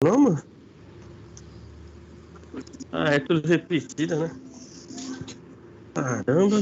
Não, mano? Ah, é tudo repetida, né? Caramba.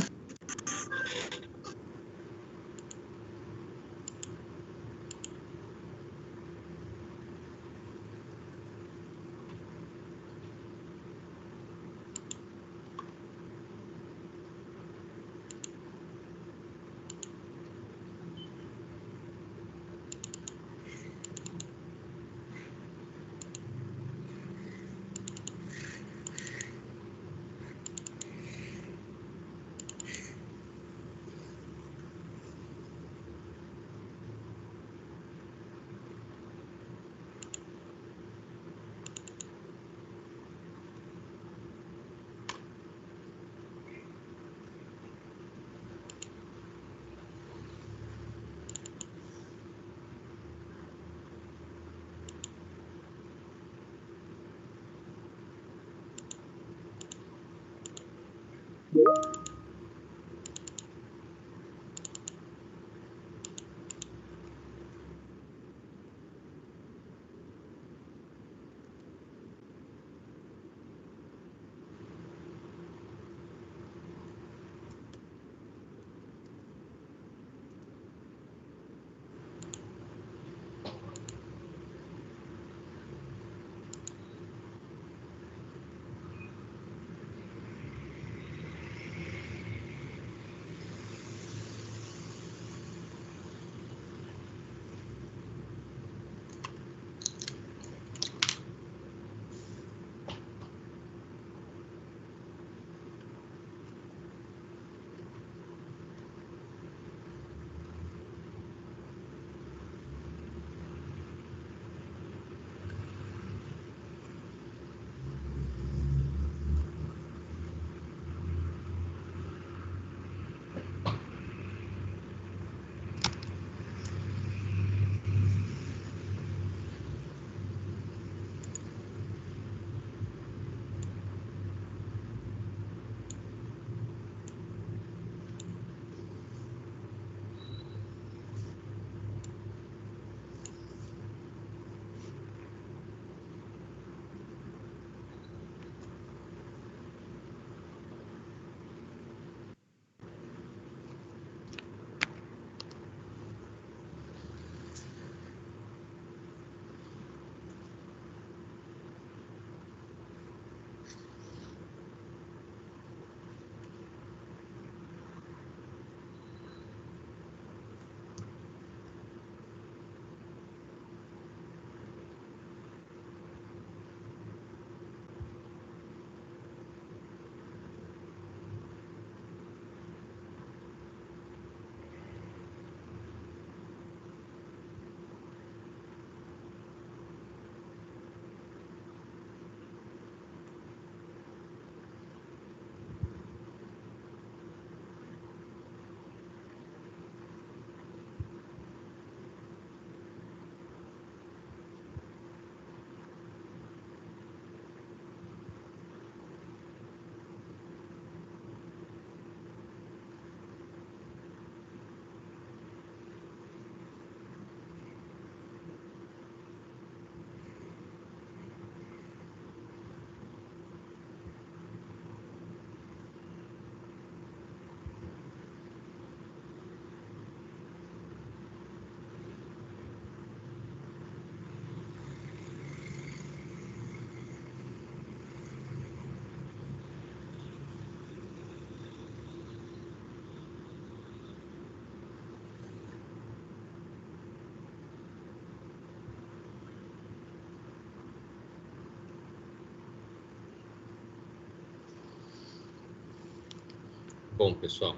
Bom, pessoal,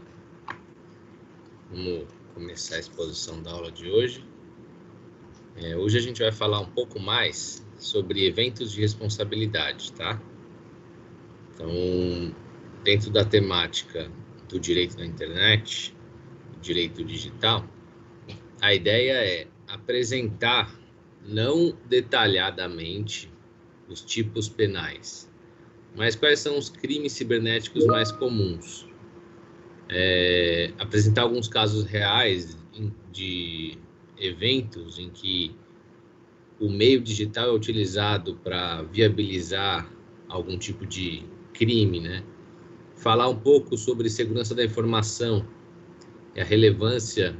vamos começar a exposição da aula de hoje. Hoje a gente vai falar um pouco mais sobre eventos de responsabilidade, tá? Então, dentro da temática do direito na internet, direito digital, a ideia é apresentar, não detalhadamente, os tipos penais, mas quais são os crimes cibernéticos mais comuns. Apresentar alguns casos reais de eventos em que o meio digital é utilizado para viabilizar algum tipo de crime, né? Falar um pouco sobre segurança da informação e a relevância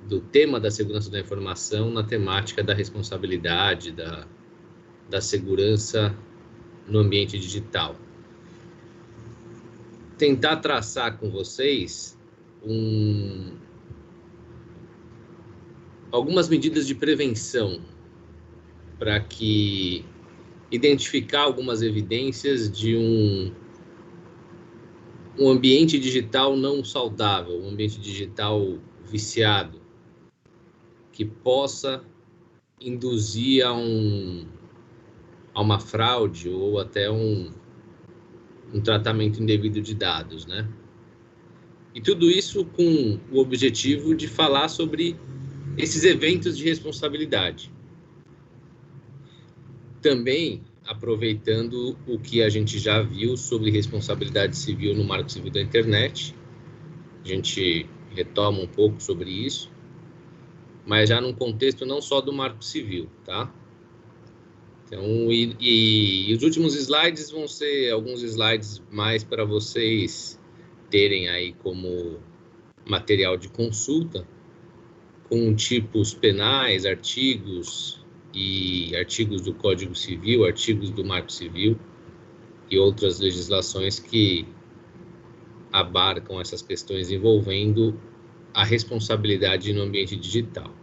do tema da segurança da informação na temática da responsabilidade, da segurança no ambiente digital. Tentar traçar com vocês algumas medidas de prevenção para que identificar algumas evidências de um ambiente digital não saudável, um ambiente digital viciado, que possa induzir a uma fraude ou até um tratamento indevido de dados, né? E tudo isso com o objetivo de falar sobre esses eventos de responsabilidade. Também aproveitando o que a gente já viu sobre responsabilidade civil no Marco Civil da Internet, a gente retoma um pouco sobre isso, mas já num contexto não só do Marco Civil, tá? Então, e os últimos slides vão ser alguns slides mais para vocês terem aí como material de consulta, com tipos penais, artigos e artigos do Código Civil, artigos do Marco Civil e outras legislações que abarcam essas questões envolvendo a responsabilidade no ambiente digital.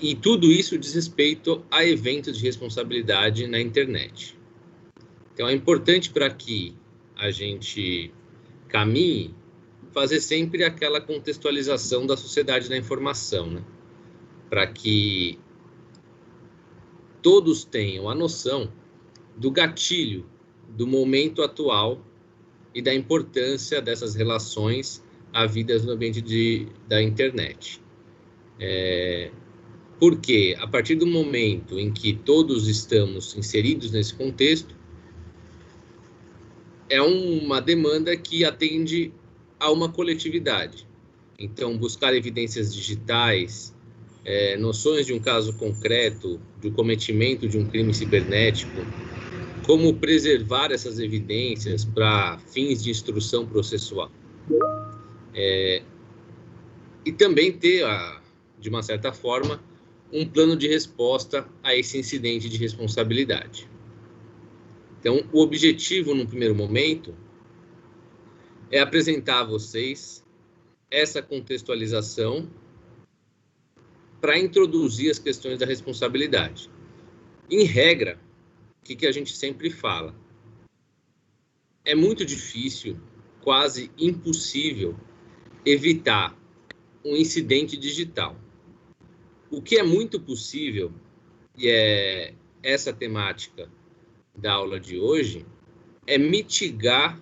E tudo isso diz respeito a eventos de responsabilidade na internet. Então, é importante para que a gente caminhe, fazer sempre aquela contextualização da sociedade da informação, né? Para que todos tenham a noção do gatilho, do momento atual e da importância dessas relações havidas no ambiente da internet. Porque, a partir do momento em que todos estamos inseridos nesse contexto, é uma demanda que atende a uma coletividade. Então, buscar evidências digitais, noções de um caso concreto, do cometimento de um crime cibernético, como preservar essas evidências para fins de instrução processual. E também ter, de uma certa forma, um plano de resposta a esse incidente de responsabilidade. Então, o objetivo, no primeiro momento, é apresentar a vocês essa contextualização para introduzir as questões da responsabilidade. Em regra, o que a gente sempre fala? É muito difícil, quase impossível, evitar um incidente digital. O que é muito possível, e é essa temática da aula de hoje, é mitigar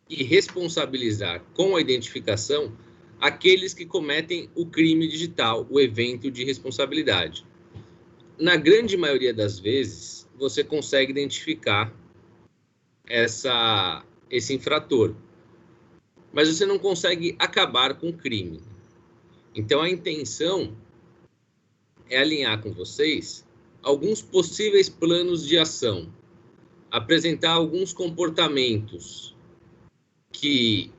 e responsabilizar com a identificação aqueles que cometem o crime digital, o evento de responsabilidade. Na grande maioria das vezes, você consegue identificar esse infrator, mas você não consegue acabar com o crime. Então, a intenção é alinhar com vocês alguns possíveis planos de ação, apresentar alguns comportamentos que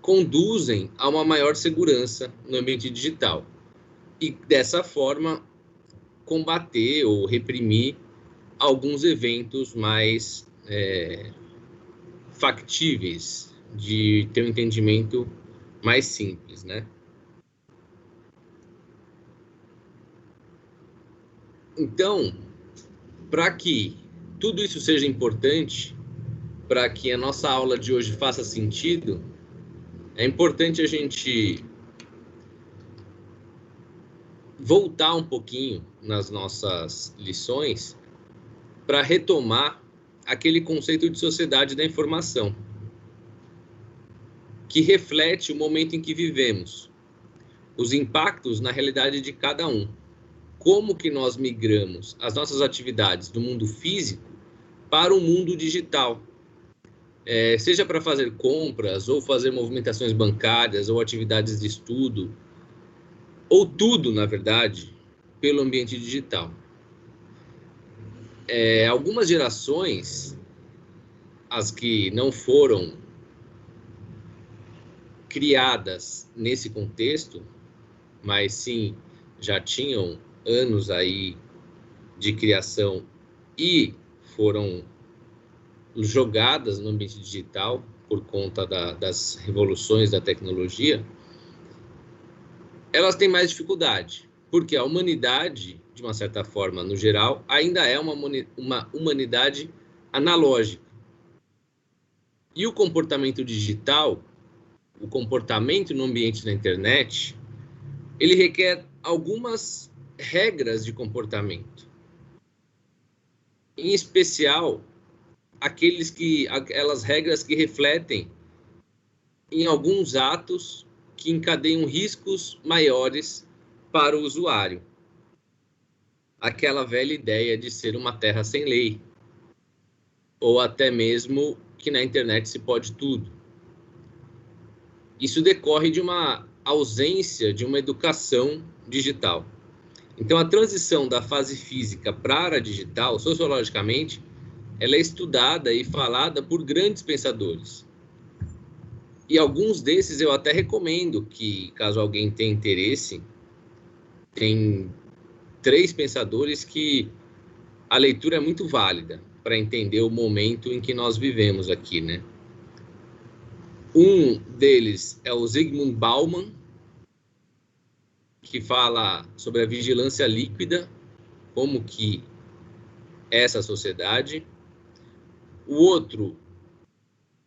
conduzem a uma maior segurança no ambiente digital e, dessa forma, combater ou reprimir alguns eventos mais factíveis, de ter um entendimento mais simples, né? Então, para que tudo isso seja importante, para que a nossa aula de hoje faça sentido, é importante a gente voltar um pouquinho nas nossas lições para retomar aquele conceito de sociedade da informação, que reflete o momento em que vivemos, os impactos na realidade de cada um. Como que nós migramos as nossas atividades do mundo físico para o mundo digital, seja para fazer compras ou fazer movimentações bancárias ou atividades de estudo, ou tudo, na verdade, pelo ambiente digital. Algumas gerações, as que não foram criadas nesse contexto, mas sim já tinham anos aí de criação e foram jogadas no ambiente digital por conta das revoluções da tecnologia, elas têm mais dificuldade, porque a humanidade, de uma certa forma, no geral, ainda é uma humanidade analógica. E o comportamento digital, o comportamento no ambiente da internet, ele requer algumas regras de comportamento. Em especial, aquelas regras que refletem em alguns atos que encadeiam riscos maiores para o usuário. Aquela velha ideia de ser uma terra sem lei, ou até mesmo que na internet se pode tudo. Isso decorre de uma ausência de uma educação digital. Então, a transição da fase física para a digital, sociologicamente, ela é estudada e falada por grandes pensadores. E alguns desses eu até recomendo que, caso alguém tenha interesse, tem 3 pensadores que a leitura é muito válida para entender o momento em que nós vivemos aqui, né? Um deles é o Zygmunt Bauman, que fala sobre a vigilância líquida, como que é essa sociedade. O outro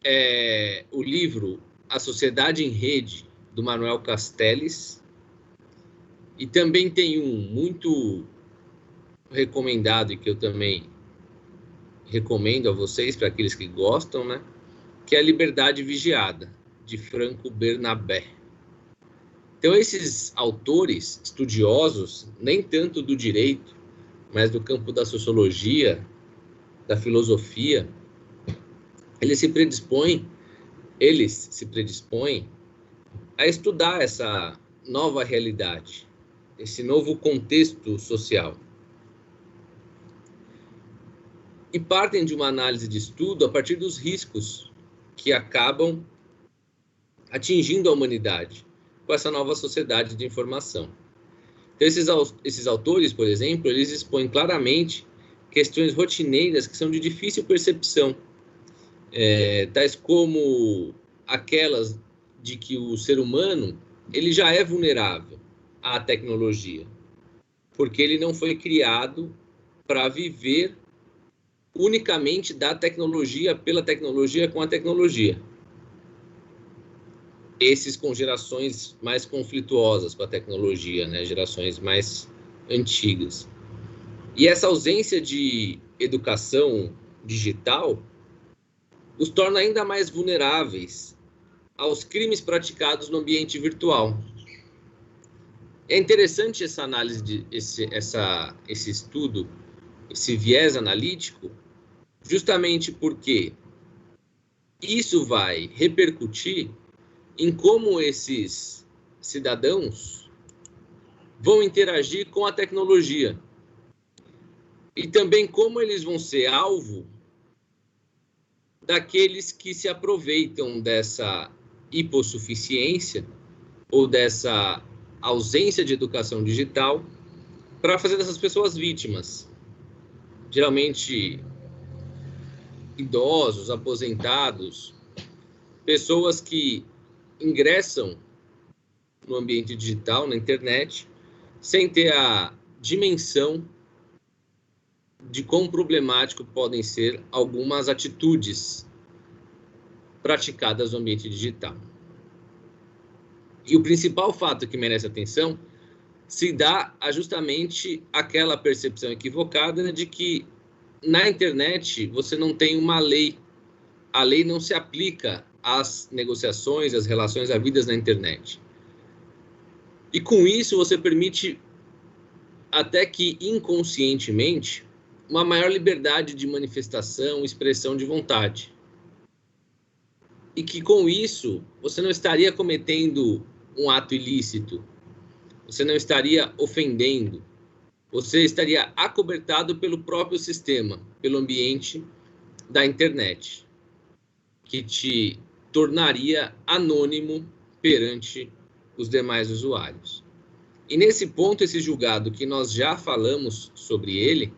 é o livro A Sociedade em Rede, do Manuel Castells. E também tem um muito recomendado e que eu também recomendo a vocês, para aqueles que gostam, né? Que é a Liberdade Vigiada, de Franco Bernabé. Então, esses autores estudiosos, nem tanto do direito, mas do campo da sociologia, da filosofia, eles se predispõem a estudar essa nova realidade, esse novo contexto social. E partem de uma análise de estudo a partir dos riscos que acabam atingindo a humanidade com essa nova sociedade de informação. Então, esses autores, por exemplo, eles expõem claramente questões rotineiras que são de difícil percepção, tais como aquelas de que o ser humano ele já é vulnerável à tecnologia, porque ele não foi criado para viver unicamente da tecnologia, pela tecnologia, com a tecnologia. Esses com gerações mais conflituosas com a tecnologia, né? Gerações mais antigas. E essa ausência de educação digital os torna ainda mais vulneráveis aos crimes praticados no ambiente virtual. É interessante essa análise, esse estudo, esse viés analítico, justamente porque isso vai repercutir em como esses cidadãos vão interagir com a tecnologia e também como eles vão ser alvo daqueles que se aproveitam dessa hipossuficiência ou dessa ausência de educação digital para fazer dessas pessoas vítimas, geralmente idosos, aposentados, pessoas que ingressam no ambiente digital, na internet, sem ter a dimensão de quão problemático podem ser algumas atitudes praticadas no ambiente digital. E o principal fato que merece atenção se dá a justamente aquela percepção equivocada de que na internet você não tem uma lei. A lei não se aplica às negociações, às relações havidas na internet. E com isso você permite, até que inconscientemente, uma maior liberdade de manifestação, expressão de vontade. E que com isso você não estaria cometendo um ato ilícito, você não estaria ofendendo, você estaria acobertado pelo próprio sistema, pelo ambiente da internet, que te tornaria anônimo perante os demais usuários. E nesse ponto, esse julgado que nós já falamos sobre ele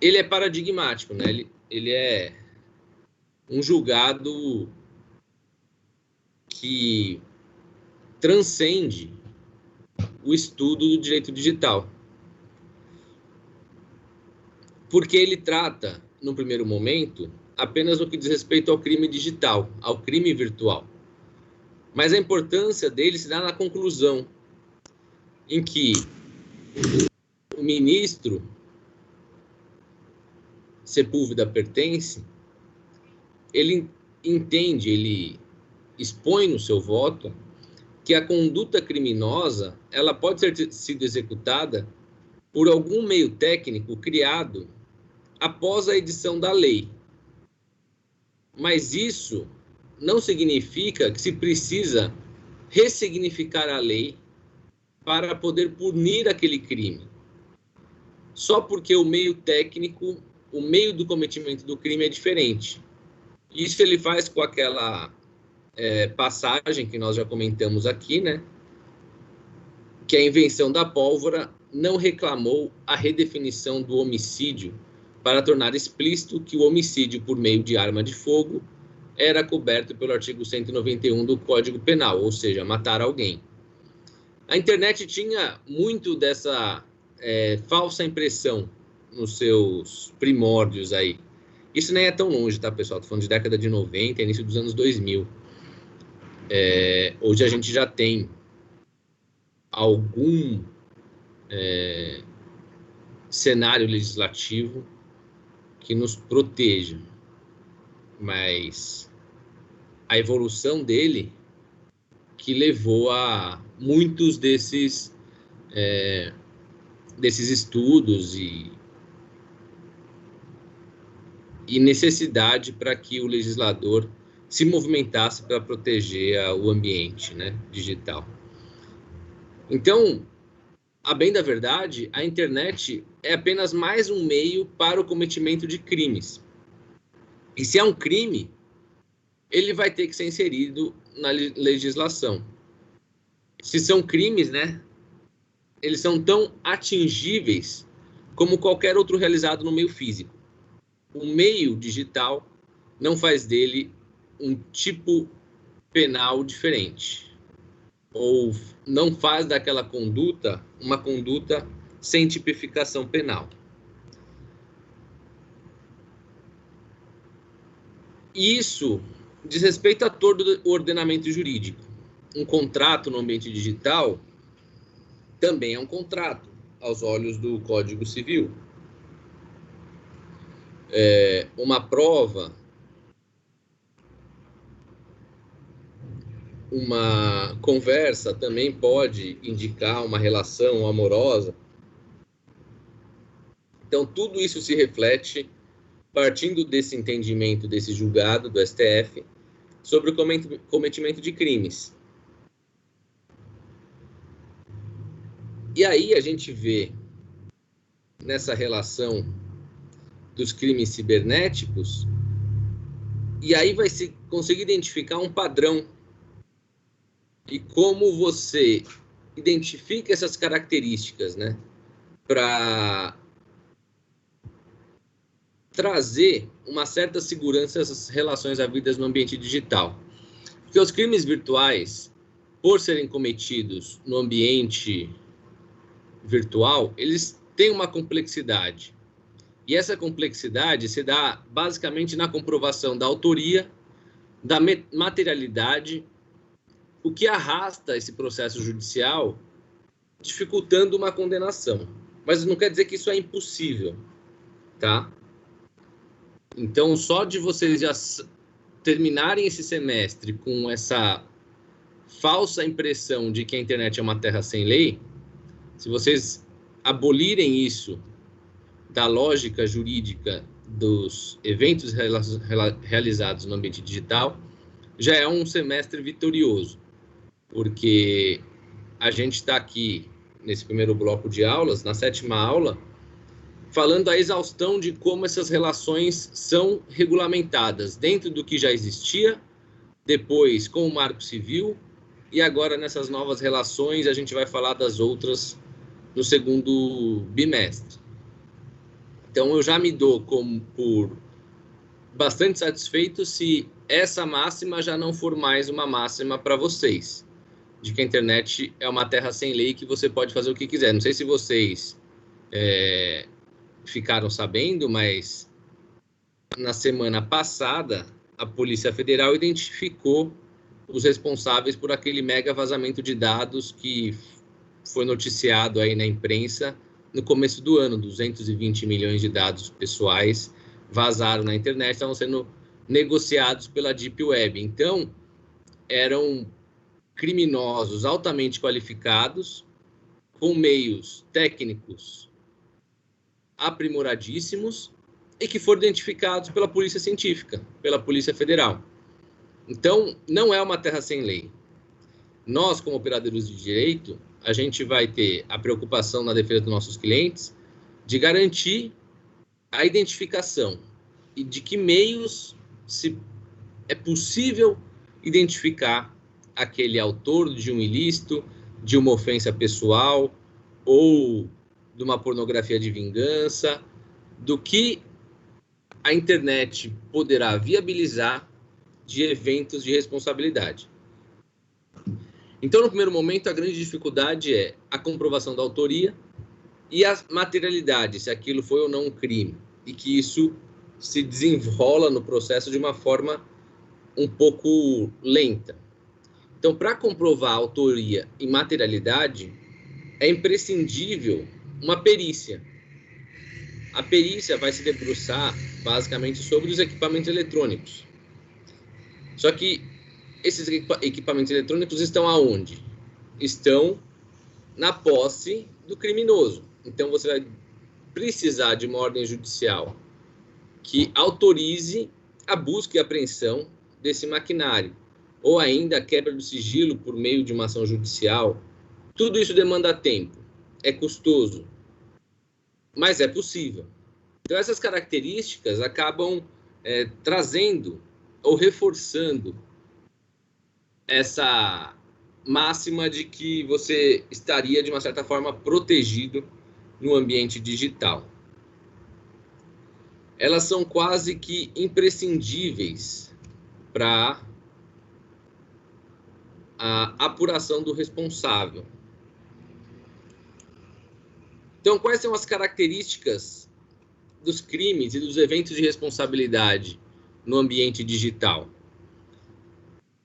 é paradigmático, né? Ele é um julgado que transcende o estudo do direito digital. Porque ele trata, no primeiro momento, apenas no que diz respeito ao crime digital, ao crime virtual. Mas a importância dele se dá na conclusão, em que o ministro Sepúlveda Pertence, ele entende, ele expõe no seu voto que a conduta criminosa ela pode ter sido executada por algum meio técnico criado após a edição da lei. Mas isso não significa que se precisa ressignificar a lei para poder punir aquele crime. Só porque o meio técnico, o meio do cometimento do crime é diferente. Isso ele faz com aquela passagem que nós já comentamos aqui, né? Que a invenção da pólvora não reclamou a redefinição do homicídio para tornar explícito que o homicídio por meio de arma de fogo era coberto pelo artigo 191 do Código Penal, ou seja, matar alguém. A internet tinha muito dessa falsa impressão nos seus primórdios aí. Isso nem é tão longe, tá, pessoal? Estou falando de década de 90, início dos anos 2000. Hoje a gente já tem algum cenário legislativo que nos proteja, mas a evolução dele que levou a muitos desses estudos e necessidade para que o legislador se movimentasse para proteger o ambiente, né, digital. Então, a bem da verdade, a internet é apenas mais um meio para o cometimento de crimes. E se é um crime, ele vai ter que ser inserido na legislação. Se são crimes, né, eles são tão atingíveis como qualquer outro realizado no meio físico. O meio digital não faz dele um tipo penal diferente, ou não faz daquela conduta uma conduta sem tipificação penal. Isso diz respeito a todo o ordenamento jurídico. Um contrato no ambiente digital também é um contrato aos olhos do Código Civil. Uma prova, uma conversa também pode indicar uma relação amorosa. Então, tudo isso se reflete partindo desse entendimento, desse julgado do STF, sobre o cometimento de crimes. E aí a gente vê nessa relação dos crimes cibernéticos, e aí vai se conseguir identificar um padrão. E como você identifica essas características, né, para trazer uma certa segurança essas relações havidas no ambiente digital. Porque os crimes virtuais, por serem cometidos no ambiente virtual, eles têm uma complexidade. E essa complexidade se dá basicamente na comprovação da autoria, da materialidade, o que arrasta esse processo judicial, dificultando uma condenação. Mas não quer dizer que isso é impossível, tá? Então, só de vocês já terminarem esse semestre com essa falsa impressão de que a internet é uma terra sem lei, se vocês abolirem isso da lógica jurídica dos eventos realizados no ambiente digital, já é um semestre vitorioso, porque a gente está aqui, nesse primeiro bloco de aulas, na 7ª aula, falando a exaustão de como essas relações são regulamentadas dentro do que já existia, depois com o Marco Civil, e agora nessas novas relações a gente vai falar das outras no segundo bimestre. Então eu já me dou por bastante satisfeito se essa máxima já não for mais uma máxima para vocês, de que a internet é uma terra sem lei que você pode fazer o que quiser. Não sei se vocês ficaram sabendo, mas na semana passada a Polícia Federal identificou os responsáveis por aquele mega vazamento de dados que foi noticiado aí na imprensa no começo do ano. 220 milhões de dados pessoais vazaram na internet, estavam sendo negociados pela Deep Web. Então, eram criminosos altamente qualificados, com meios técnicos aprimoradíssimos e que foram identificados pela Polícia Científica, pela Polícia Federal. Então, não é uma terra sem lei. Nós, como operadores de direito, a gente vai ter a preocupação na defesa dos nossos clientes de garantir a identificação e de que meios se é possível identificar aquele autor de um ilícito, de uma ofensa pessoal ou de uma pornografia de vingança, do que a internet poderá viabilizar de eventos de responsabilidade. Então, no primeiro momento, a grande dificuldade é a comprovação da autoria e a materialidade, se aquilo foi ou não um crime, e que isso se desenrola no processo de uma forma um pouco lenta. Então, para comprovar a autoria e materialidade, é imprescindível uma perícia. A perícia vai se debruçar, basicamente, sobre os equipamentos eletrônicos. Só que esses equipamentos eletrônicos estão aonde? Estão na posse do criminoso. Então, você vai precisar de uma ordem judicial que autorize a busca e apreensão desse maquinário, ou ainda a quebra do sigilo por meio de uma ação judicial. Tudo isso demanda tempo, é custoso, mas é possível. Então, essas características acabam trazendo ou reforçando essa máxima de que você estaria, de uma certa forma, protegido no ambiente digital. Elas são quase que imprescindíveis para a apuração do responsável. Então, quais são as características dos crimes e dos eventos de responsabilidade no ambiente digital?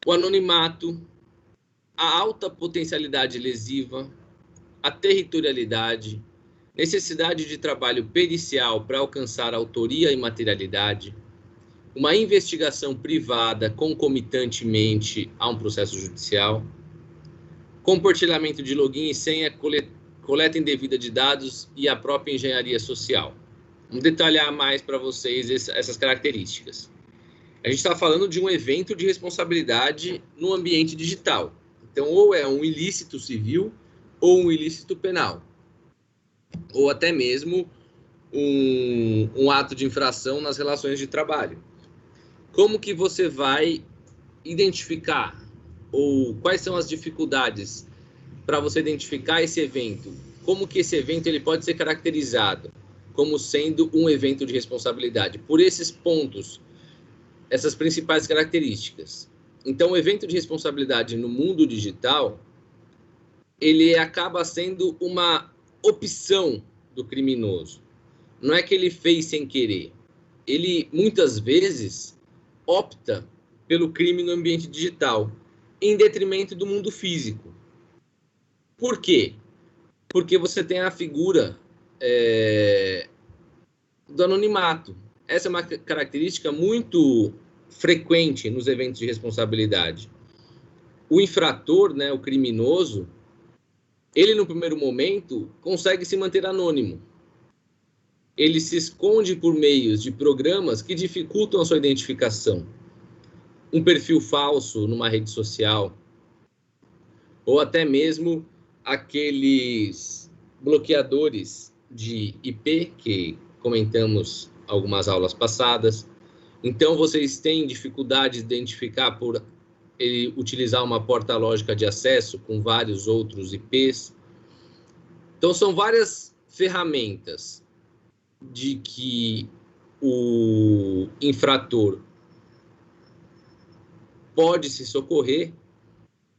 O anonimato, a alta potencialidade lesiva, a territorialidade, necessidade de trabalho pericial para alcançar autoria e materialidade, uma investigação privada concomitantemente a um processo judicial, compartilhamento de login e senha, coleta indevida de dados e a própria engenharia social. Vamos detalhar mais para vocês essas características. A gente está falando de um evento de responsabilidade no ambiente digital. Então, ou é um ilícito civil ou um ilícito penal. Ou até mesmo um ato de infração nas relações de trabalho. Como que você vai identificar, ou quais são as dificuldades para você identificar esse evento? Como que esse evento ele pode ser caracterizado como sendo um evento de responsabilidade? Por esses pontos, essas principais características. Então, o evento de responsabilidade no mundo digital, ele acaba sendo uma opção do criminoso. Não é que ele fez sem querer. Ele, muitas vezes, opta pelo crime no ambiente digital, em detrimento do mundo físico. Por quê? Porque você tem a figura do anonimato. Essa é uma característica muito frequente nos eventos de responsabilidade. O infrator, né, o criminoso, ele, no primeiro momento, consegue se manter anônimo. Ele se esconde por meios de programas que dificultam a sua identificação. Um perfil falso numa rede social, ou até mesmo aqueles bloqueadores de IP que comentamos algumas aulas passadas. Então, vocês têm dificuldade de identificar por ele utilizar uma porta lógica de acesso com vários outros IPs. Então, são várias ferramentas de que o infrator pode se socorrer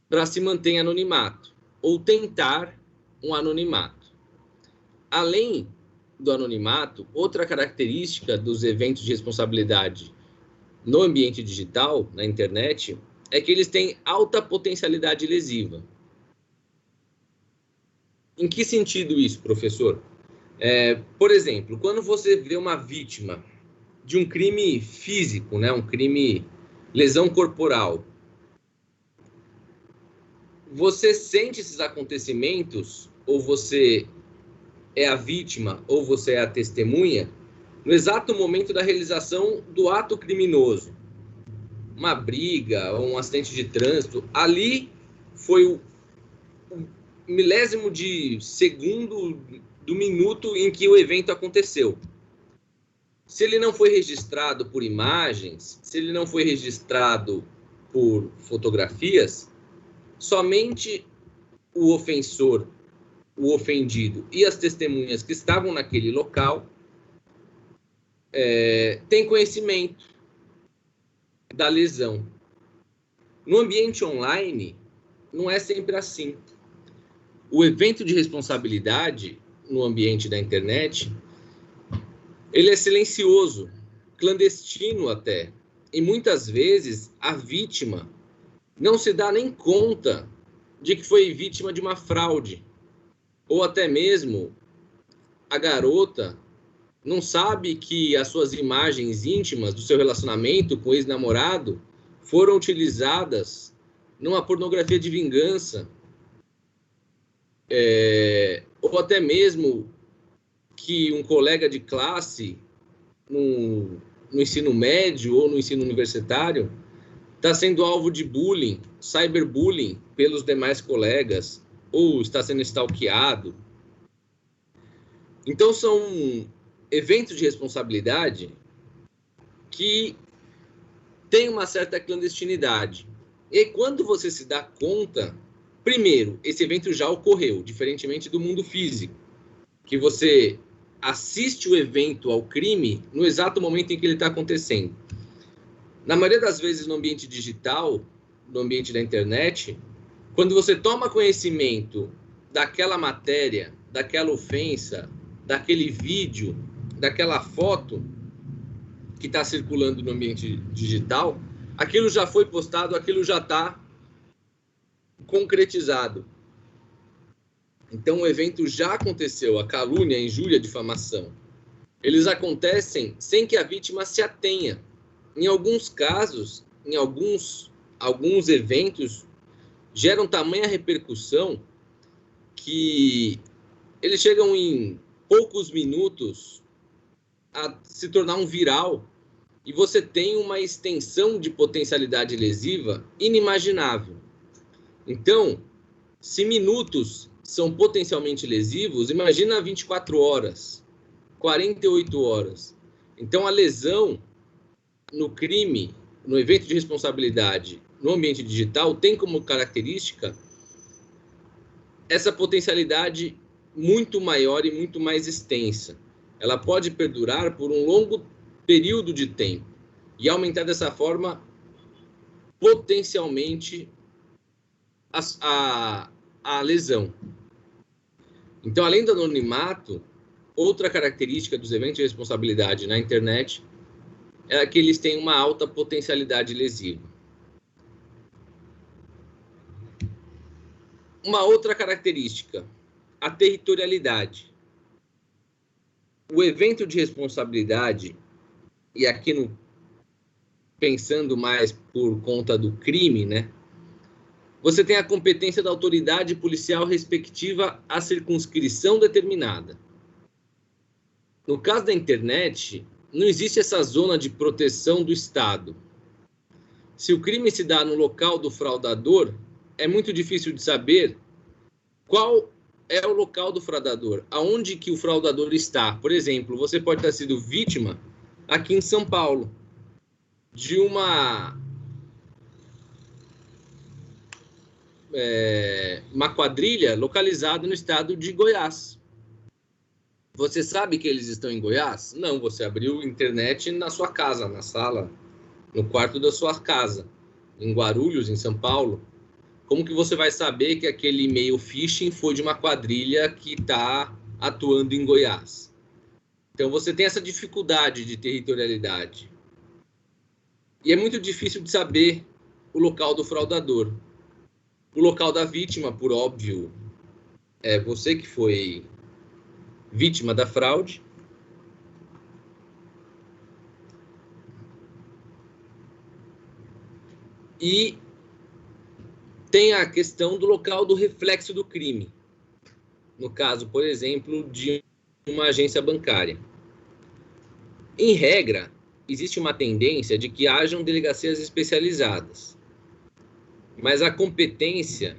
para se manter em anonimato ou tentar um anonimato. Além do anonimato, outra característica dos eventos de responsabilidade no ambiente digital, na internet, é que eles têm alta potencialidade lesiva. Em que sentido isso, professor? Por exemplo, quando você vê uma vítima de um crime físico, né, um crime lesão corporal, você sente esses acontecimentos, ou você é a vítima, ou você é a testemunha, no exato momento da realização do ato criminoso. Uma briga, ou um acidente de trânsito, ali foi o milésimo de segundo do minuto em que o evento aconteceu. Se ele não foi registrado por imagens, se ele não foi registrado por fotografias, somente o ofensor, o ofendido e as testemunhas que estavam naquele local têm conhecimento da lesão. No ambiente online, não é sempre assim. O evento de responsabilidade no ambiente da internet, ele é silencioso, clandestino até. E muitas vezes a vítima não se dá nem conta de que foi vítima de uma fraude. Ou até mesmo a garota não sabe que as suas imagens íntimas do seu relacionamento com o ex-namorado foram utilizadas numa pornografia de vingança. Ou até mesmo que um colega de classe no ensino médio ou no ensino universitário está sendo alvo de bullying, cyberbullying pelos demais colegas, ou está sendo stalkeado. Então, são eventos de responsabilidade que têm uma certa clandestinidade. E quando você se dá conta, primeiro, esse evento já ocorreu, diferentemente do mundo físico, que você assiste o evento ao crime no exato momento em que ele está acontecendo. Na maioria das vezes, no ambiente digital, no ambiente da internet, quando você toma conhecimento daquela matéria, daquela ofensa, daquele vídeo, daquela foto que está circulando no ambiente digital, aquilo já foi postado, aquilo já está concretizado. Então, o evento já aconteceu, a calúnia, a injúria, a difamação. Eles acontecem sem que a vítima se atenha. Em alguns casos, em alguns eventos, geram tamanha repercussão que eles chegam em poucos minutos a se tornar um viral e você tem uma extensão de potencialidade lesiva inimaginável. Então, se minutos são potencialmente lesivos, imagina 24 horas, 48 horas. Então, a lesão no crime, no evento de responsabilidade, no ambiente digital, tem como característica essa potencialidade muito maior e muito mais extensa. Ela pode perdurar por um longo período de tempo e aumentar dessa forma potencialmente a lesão. Então, além do anonimato, outra característica dos eventos de responsabilidade na internet é que eles têm uma alta potencialidade lesiva. Uma outra característica, a territorialidade. O evento de responsabilidade, e aqui pensando mais por conta do crime, né? Você tem a competência da autoridade policial respectiva à circunscrição determinada. No caso da internet, não existe essa zona de proteção do Estado. Se o crime se dá no local do fraudador, é muito difícil de saber qual é o local do fraudador? Aonde que o fraudador está? Por exemplo, você pode ter sido vítima aqui em São Paulo de uma quadrilha localizada no estado de Goiás. Você sabe que eles estão em Goiás? Não, você abriu a internet na sua casa, na sala, no quarto da sua casa, em Guarulhos, em São Paulo. Como que você vai saber que aquele e-mail phishing foi de uma quadrilha que está atuando em Goiás? Então, você tem essa dificuldade de territorialidade. E é muito difícil de saber o local do fraudador. O local da vítima, por óbvio, é você que foi vítima da fraude. E tem a questão do local do reflexo do crime. No caso, por exemplo, de uma agência bancária. Em regra, existe uma tendência de que hajam delegacias especializadas. Mas a competência,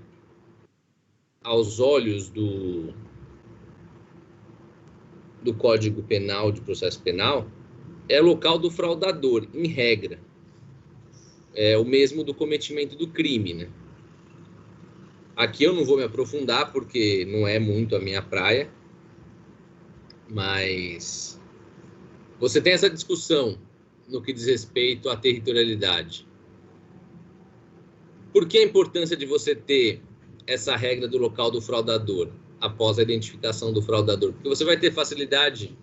aos olhos do Código Penal, de Processo Penal, é o local do fraudador, em regra. É o mesmo do cometimento do crime, né? Aqui eu não vou me aprofundar, porque não é muito a minha praia, mas você tem essa discussão no que diz respeito à territorialidade. Por que a importância de você ter essa regra do local do fraudador após a identificação do fraudador? Porque você vai ter facilidade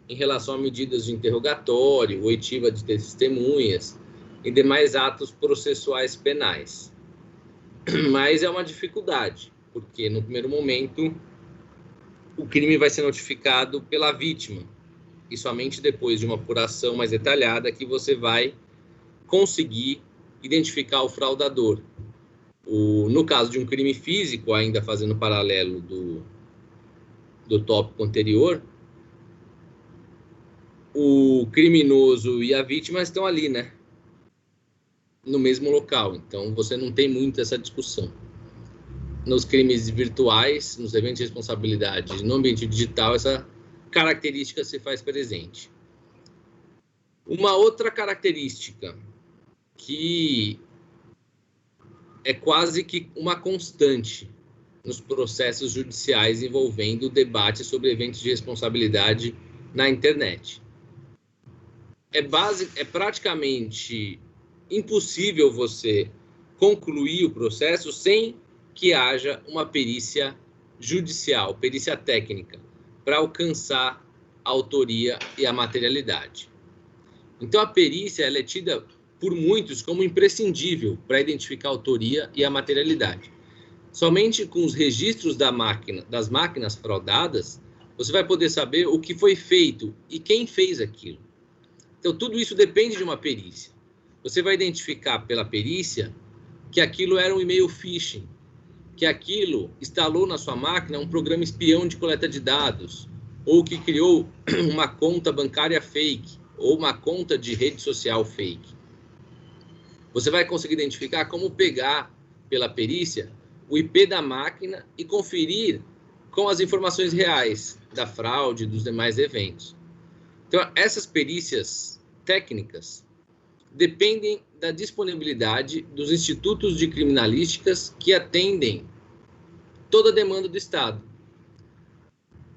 em relação a medidas de interrogatório, oitiva de testemunhas e demais atos processuais penais. Mas é uma dificuldade, porque no primeiro momento o crime vai ser notificado pela vítima e somente depois de uma apuração mais detalhada que você vai conseguir identificar o fraudador. No caso de um crime físico, ainda fazendo paralelo do tópico anterior, o criminoso e a vítima estão ali, né? No mesmo local. Então, você não tem muito essa discussão. Nos crimes virtuais, nos eventos de responsabilidade no ambiente digital, essa característica se faz presente. Uma outra característica que é quase que uma constante nos processos judiciais envolvendo o debate sobre eventos de responsabilidade na internet. É praticamente impossível você concluir o processo sem que haja uma perícia judicial, perícia técnica, para alcançar a autoria e a materialidade. Então, a perícia ela é tida por muitos como imprescindível para identificar a autoria e a materialidade. Somente com os registros das máquinas fraudadas, você vai poder saber o que foi feito e quem fez aquilo. Então, tudo isso depende de uma perícia. Você vai identificar pela perícia que aquilo era um e-mail phishing, que aquilo instalou na sua máquina um programa espião de coleta de dados, ou que criou uma conta bancária fake, ou uma conta de rede social fake. Você vai conseguir identificar como pegar pela perícia o IP da máquina e conferir com as informações reais da fraude e dos demais eventos. Então, essas perícias técnicas dependem da disponibilidade dos institutos de criminalísticas que atendem toda a demanda do Estado.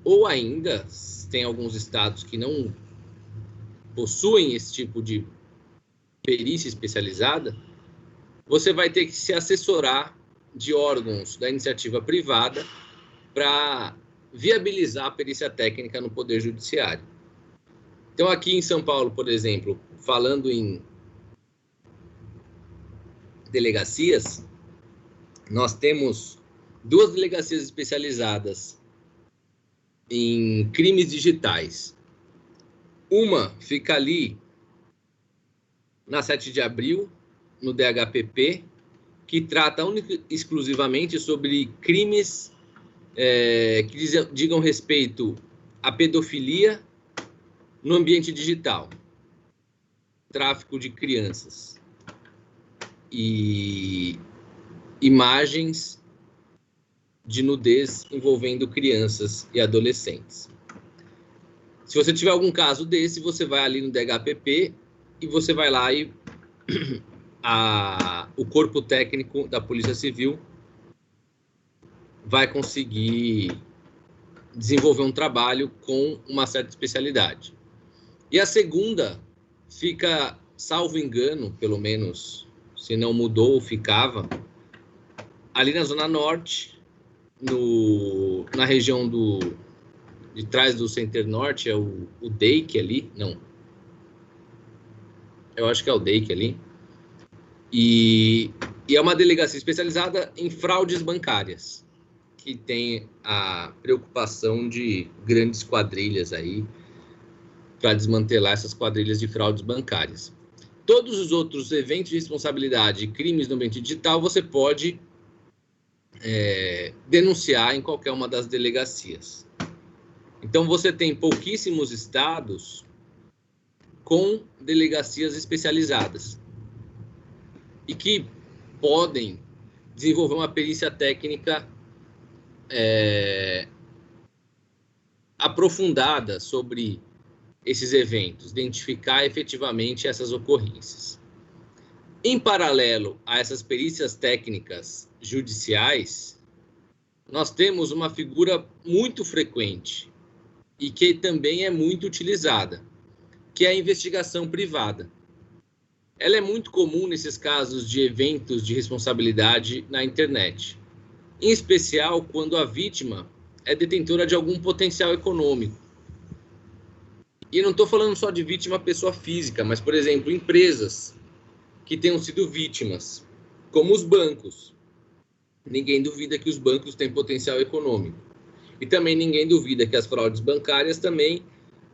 Ou ainda, tem alguns estados que não possuem esse tipo de perícia especializada, você vai ter que se assessorar de órgãos da iniciativa privada para viabilizar a perícia técnica no Poder Judiciário. Então, aqui em São Paulo, por exemplo, falando em delegacias, nós temos 2 delegacias especializadas em crimes digitais. Uma fica ali na 7 de abril, no DHPP, que trata exclusivamente sobre crimes que digam respeito à pedofilia no ambiente digital, tráfico de crianças e imagens de nudez envolvendo crianças e adolescentes. Se você tiver algum caso desse, você vai ali no DHPP e você vai lá e o corpo técnico da Polícia Civil vai conseguir desenvolver um trabalho com uma certa especialidade. E a segunda fica, salvo engano, pelo menos, se não mudou, ficava ali na Zona Norte, na região de trás do Center Norte, é o DEIC ali, não. Eu acho que é o DEIC ali. E é uma delegacia especializada em fraudes bancárias, que tem a preocupação de grandes quadrilhas aí, para desmantelar essas quadrilhas de fraudes bancárias. Todos os outros eventos de responsabilidade e crimes no ambiente digital, você pode denunciar em qualquer uma das delegacias. Então, você tem pouquíssimos estados com delegacias especializadas e que podem desenvolver uma perícia técnica aprofundada sobre esses eventos, identificar efetivamente essas ocorrências. Em paralelo a essas perícias técnicas judiciais, nós temos uma figura muito frequente e que também é muito utilizada, que é a investigação privada. Ela é muito comum nesses casos de eventos de responsabilidade na internet, em especial quando a vítima é detentora de algum potencial econômico. E não estou falando só de vítima pessoa física, mas, por exemplo, empresas que tenham sido vítimas, como os bancos. Ninguém duvida que os bancos têm potencial econômico. E também ninguém duvida que as fraudes bancárias também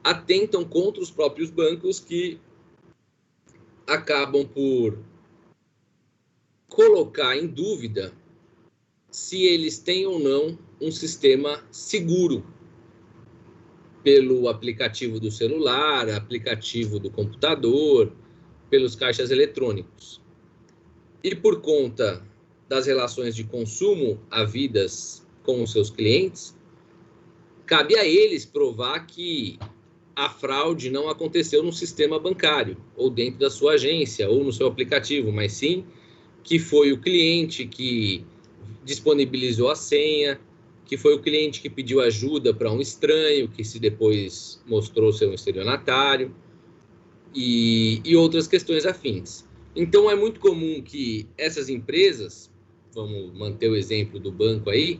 atentam contra os próprios bancos, que acabam por colocar em dúvida se eles têm ou não um sistema seguro pelo aplicativo do celular, aplicativo do computador, pelos caixas eletrônicos. E por conta das relações de consumo havidas com os seus clientes, cabe a eles provar que a fraude não aconteceu no sistema bancário, ou dentro da sua agência, ou no seu aplicativo, mas sim que foi o cliente que disponibilizou a senha, que foi o cliente que pediu ajuda para um estranho, que se depois mostrou ser um estelionatário, e outras questões afins. Então, é muito comum que essas empresas, vamos manter o exemplo do banco aí,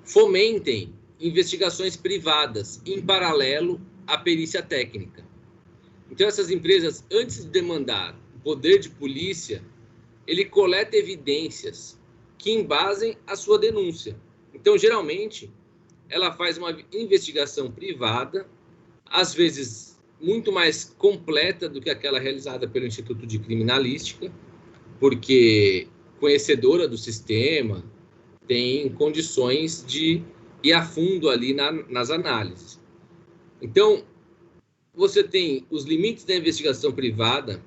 fomentem investigações privadas em paralelo à perícia técnica. Então, essas empresas, antes de demandar o poder de polícia, ele coleta evidências que embasem a sua denúncia. Então, geralmente, ela faz uma investigação privada, às vezes muito mais completa do que aquela realizada pelo Instituto de Criminalística, porque conhecedora do sistema, tem condições de ir a fundo ali nas análises. Então, você tem os limites da investigação privada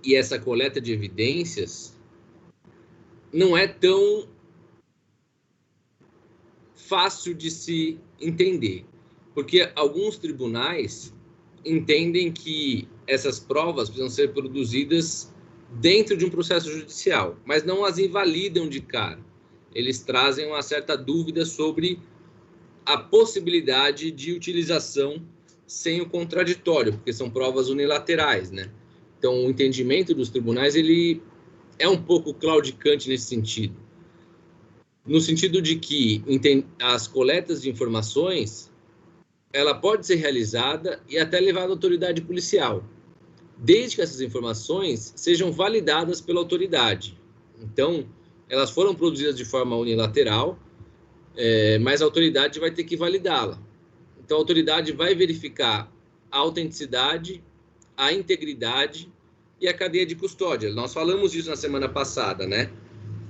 e essa coleta de evidências não é tão fácil de se entender, porque alguns tribunais entendem que essas provas precisam ser produzidas dentro de um processo judicial, mas não as invalidam de cara. Eles trazem uma certa dúvida sobre a possibilidade de utilização sem o contraditório, porque são provas unilaterais, né? Então, o entendimento dos tribunais, ele é um pouco claudicante nesse sentido. No sentido de que as coletas de informações, ela pode ser realizada e até levada à autoridade policial, desde que essas informações sejam validadas pela autoridade. Então, elas foram produzidas de forma unilateral, mas a autoridade vai ter que validá-la. Então, a autoridade vai verificar a autenticidade, a integridade e a cadeia de custódia. Nós falamos disso na semana passada, né?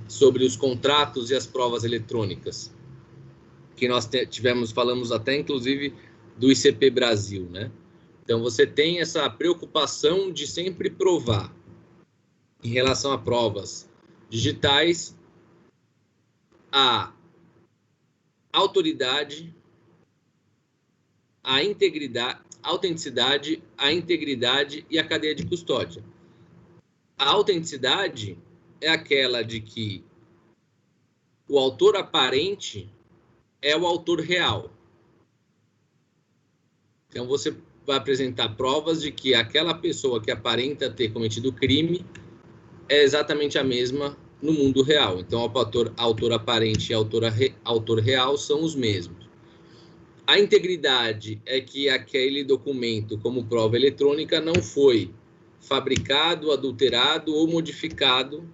Sobre os contratos e as provas eletrônicas, que nós falamos até, inclusive, do ICP Brasil, né? Então, você tem essa preocupação de sempre provar, em relação a provas digitais, a autoridade, a integridade, a autenticidade, a integridade e a cadeia de custódia. A autenticidade é aquela de que o autor aparente é o autor real. Então, você vai apresentar provas de que aquela pessoa que aparenta ter cometido o crime é exatamente a mesma no mundo real. Então, autor aparente e autor real são os mesmos. A integridade é que aquele documento, como prova eletrônica, não foi fabricado, adulterado ou modificado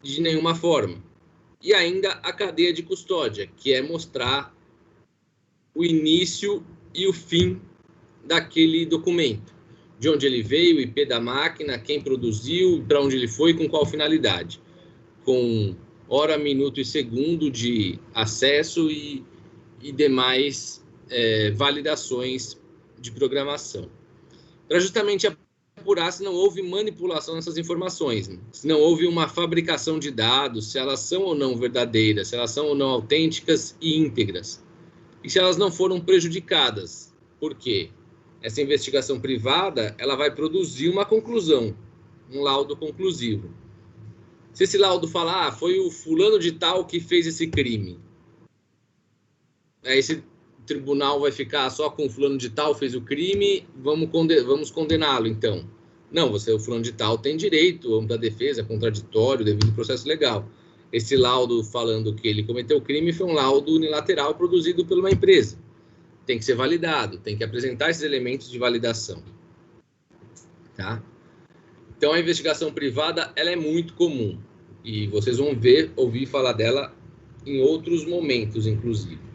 de nenhuma forma. E ainda a cadeia de custódia, que é mostrar o início e o fim daquele documento. De onde ele veio, o IP da máquina, quem produziu, para onde ele foi, com qual finalidade. Com hora, minuto e segundo de acesso e demais validações de programação. Para justamente apurar se não houve manipulação nessas informações, né? Se não houve uma fabricação de dados, se elas são ou não verdadeiras, se elas são ou não autênticas e íntegras. E se elas não foram prejudicadas. Por quê? Essa investigação privada, ela vai produzir uma conclusão, um laudo conclusivo. Se esse laudo falar, foi o fulano de tal que fez esse crime, aí esse tribunal vai ficar só com o fulano de tal fez o crime, vamos condená-lo, então. Não, o fulano de tal tem direito ao da defesa, contraditório, devido ao processo legal. Esse laudo falando que ele cometeu o crime foi um laudo unilateral produzido por uma empresa. Tem que ser validado, tem que apresentar esses elementos de validação. Tá? Então, a investigação privada, ela é muito comum. E vocês vão ouvir falar dela em outros momentos, inclusive.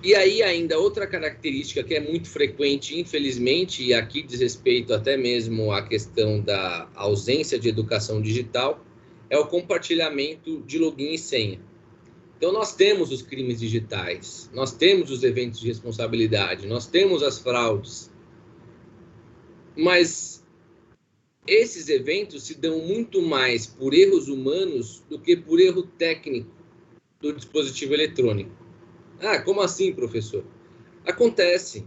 E aí, ainda outra característica que é muito frequente, infelizmente, e aqui diz respeito até mesmo à questão da ausência de educação digital, é o compartilhamento de login e senha. Então, nós temos os crimes digitais, nós temos os eventos de responsabilidade, nós temos as fraudes, mas esses eventos se dão muito mais por erros humanos do que por erro técnico do dispositivo eletrônico. Ah, como assim, professor? Acontece.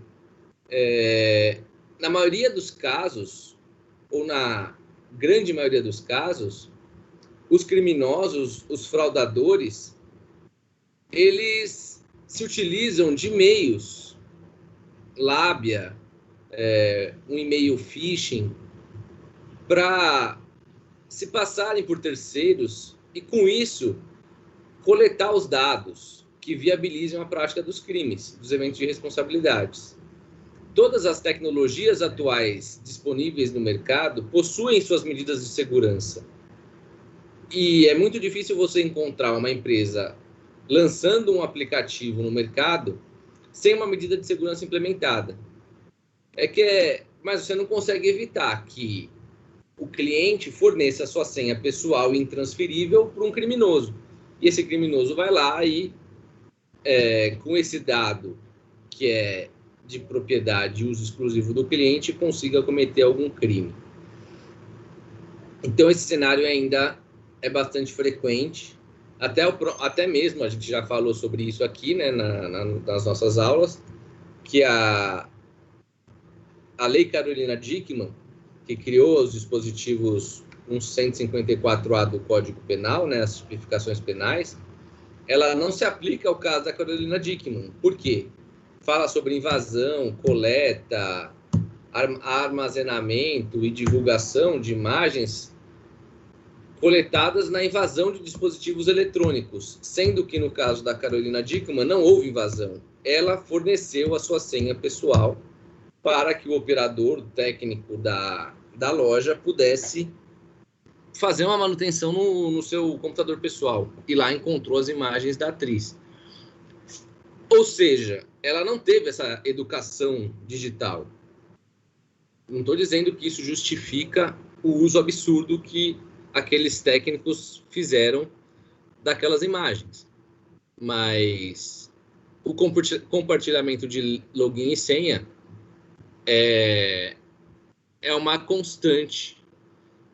Na maioria dos casos, ou na grande maioria dos casos, os criminosos, os fraudadores, eles se utilizam de meios, lábia, um e-mail phishing, para se passarem por terceiros e, com isso, coletar os dados que viabilizam a prática dos crimes, dos eventos de responsabilidades. Todas as tecnologias atuais disponíveis no mercado possuem suas medidas de segurança. E é muito difícil você encontrar uma empresa lançando um aplicativo no mercado sem uma medida de segurança implementada. Mas você não consegue evitar que o cliente forneça a sua senha pessoal intransferível para um criminoso. E esse criminoso vai lá e, com esse dado que é de propriedade e uso exclusivo do cliente, consiga cometer algum crime. Então, esse cenário ainda é bastante frequente. Até mesmo, a gente já falou sobre isso aqui, né, nas nossas aulas, que a Lei Carolina Dickmann, que criou os dispositivos 154A do Código Penal, né, as tipificações penais, ela não se aplica ao caso da Carolina Dickmann. Por quê? Fala sobre invasão, coleta, armazenamento e divulgação de imagens coletadas na invasão de dispositivos eletrônicos, sendo que no caso da Carolina Dickmann não houve invasão. Ela forneceu a sua senha pessoal para que o operador técnico da loja pudesse fazer uma manutenção no seu computador pessoal. E lá encontrou as imagens da atriz. Ou seja, ela não teve essa educação digital. Não estou dizendo que isso justifica o uso absurdo que aqueles técnicos fizeram daquelas imagens. Mas o compartilhamento de login e senha é uma constante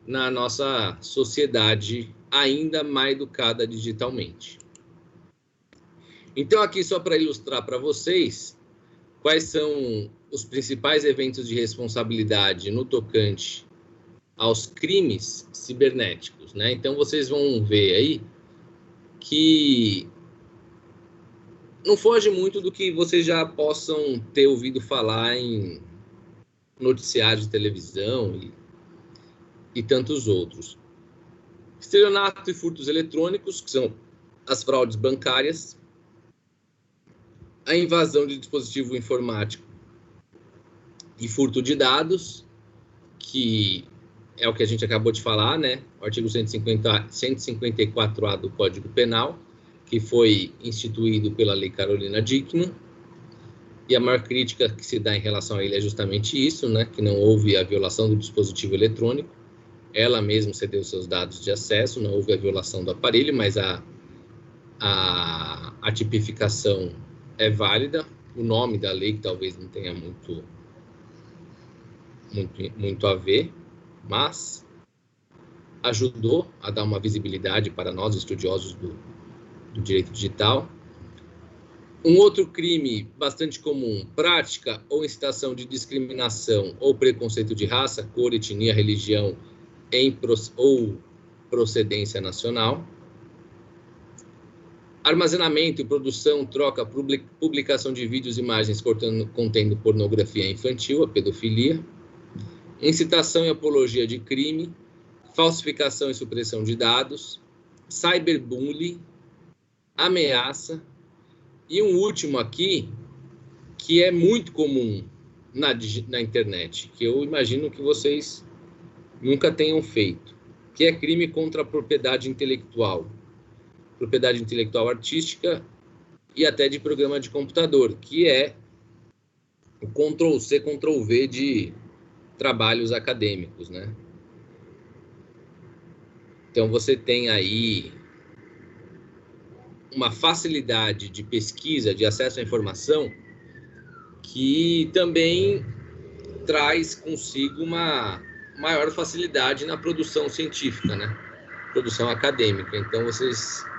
na nossa sociedade ainda mais educada digitalmente. Então, aqui só para ilustrar para vocês quais são os principais eventos de responsabilidade no tocante aos crimes cibernéticos, né? Então, vocês vão ver aí que não foge muito do que vocês já possam ter ouvido falar em noticiários de televisão e tantos outros. Estelionato e furtos eletrônicos, que são as fraudes bancárias, a invasão de dispositivo informático e furto de dados, que é o que a gente acabou de falar, né? O artigo 154A do Código Penal, que foi instituído pela Lei Carolina Dickmann, e a maior crítica que se dá em relação a ele é justamente isso, né? Que não houve a violação do dispositivo eletrônico, ela mesma cedeu seus dados de acesso, não houve a violação do aparelho, mas a tipificação é válida, o nome da lei que talvez não tenha muito a ver, mas ajudou a dar uma visibilidade para nós, estudiosos do direito digital. Um outro crime bastante comum, prática ou incitação de discriminação ou preconceito de raça, cor, etnia, religião ou procedência nacional. Armazenamento, produção, troca, publicação de vídeos e imagens contendo pornografia infantil, a pedofilia. Incitação e apologia de crime, falsificação e supressão de dados, cyberbullying, ameaça. E um último aqui, que é muito comum na internet, que eu imagino que vocês nunca tenham feito, que é crime contra a propriedade intelectual artística e até de programa de computador, que é o Ctrl+C, Ctrl+V de trabalhos acadêmicos, né? Então, você tem aí uma facilidade de pesquisa, de acesso à informação, que também traz consigo uma maior facilidade na produção científica, né? Produção acadêmica. Então, vocês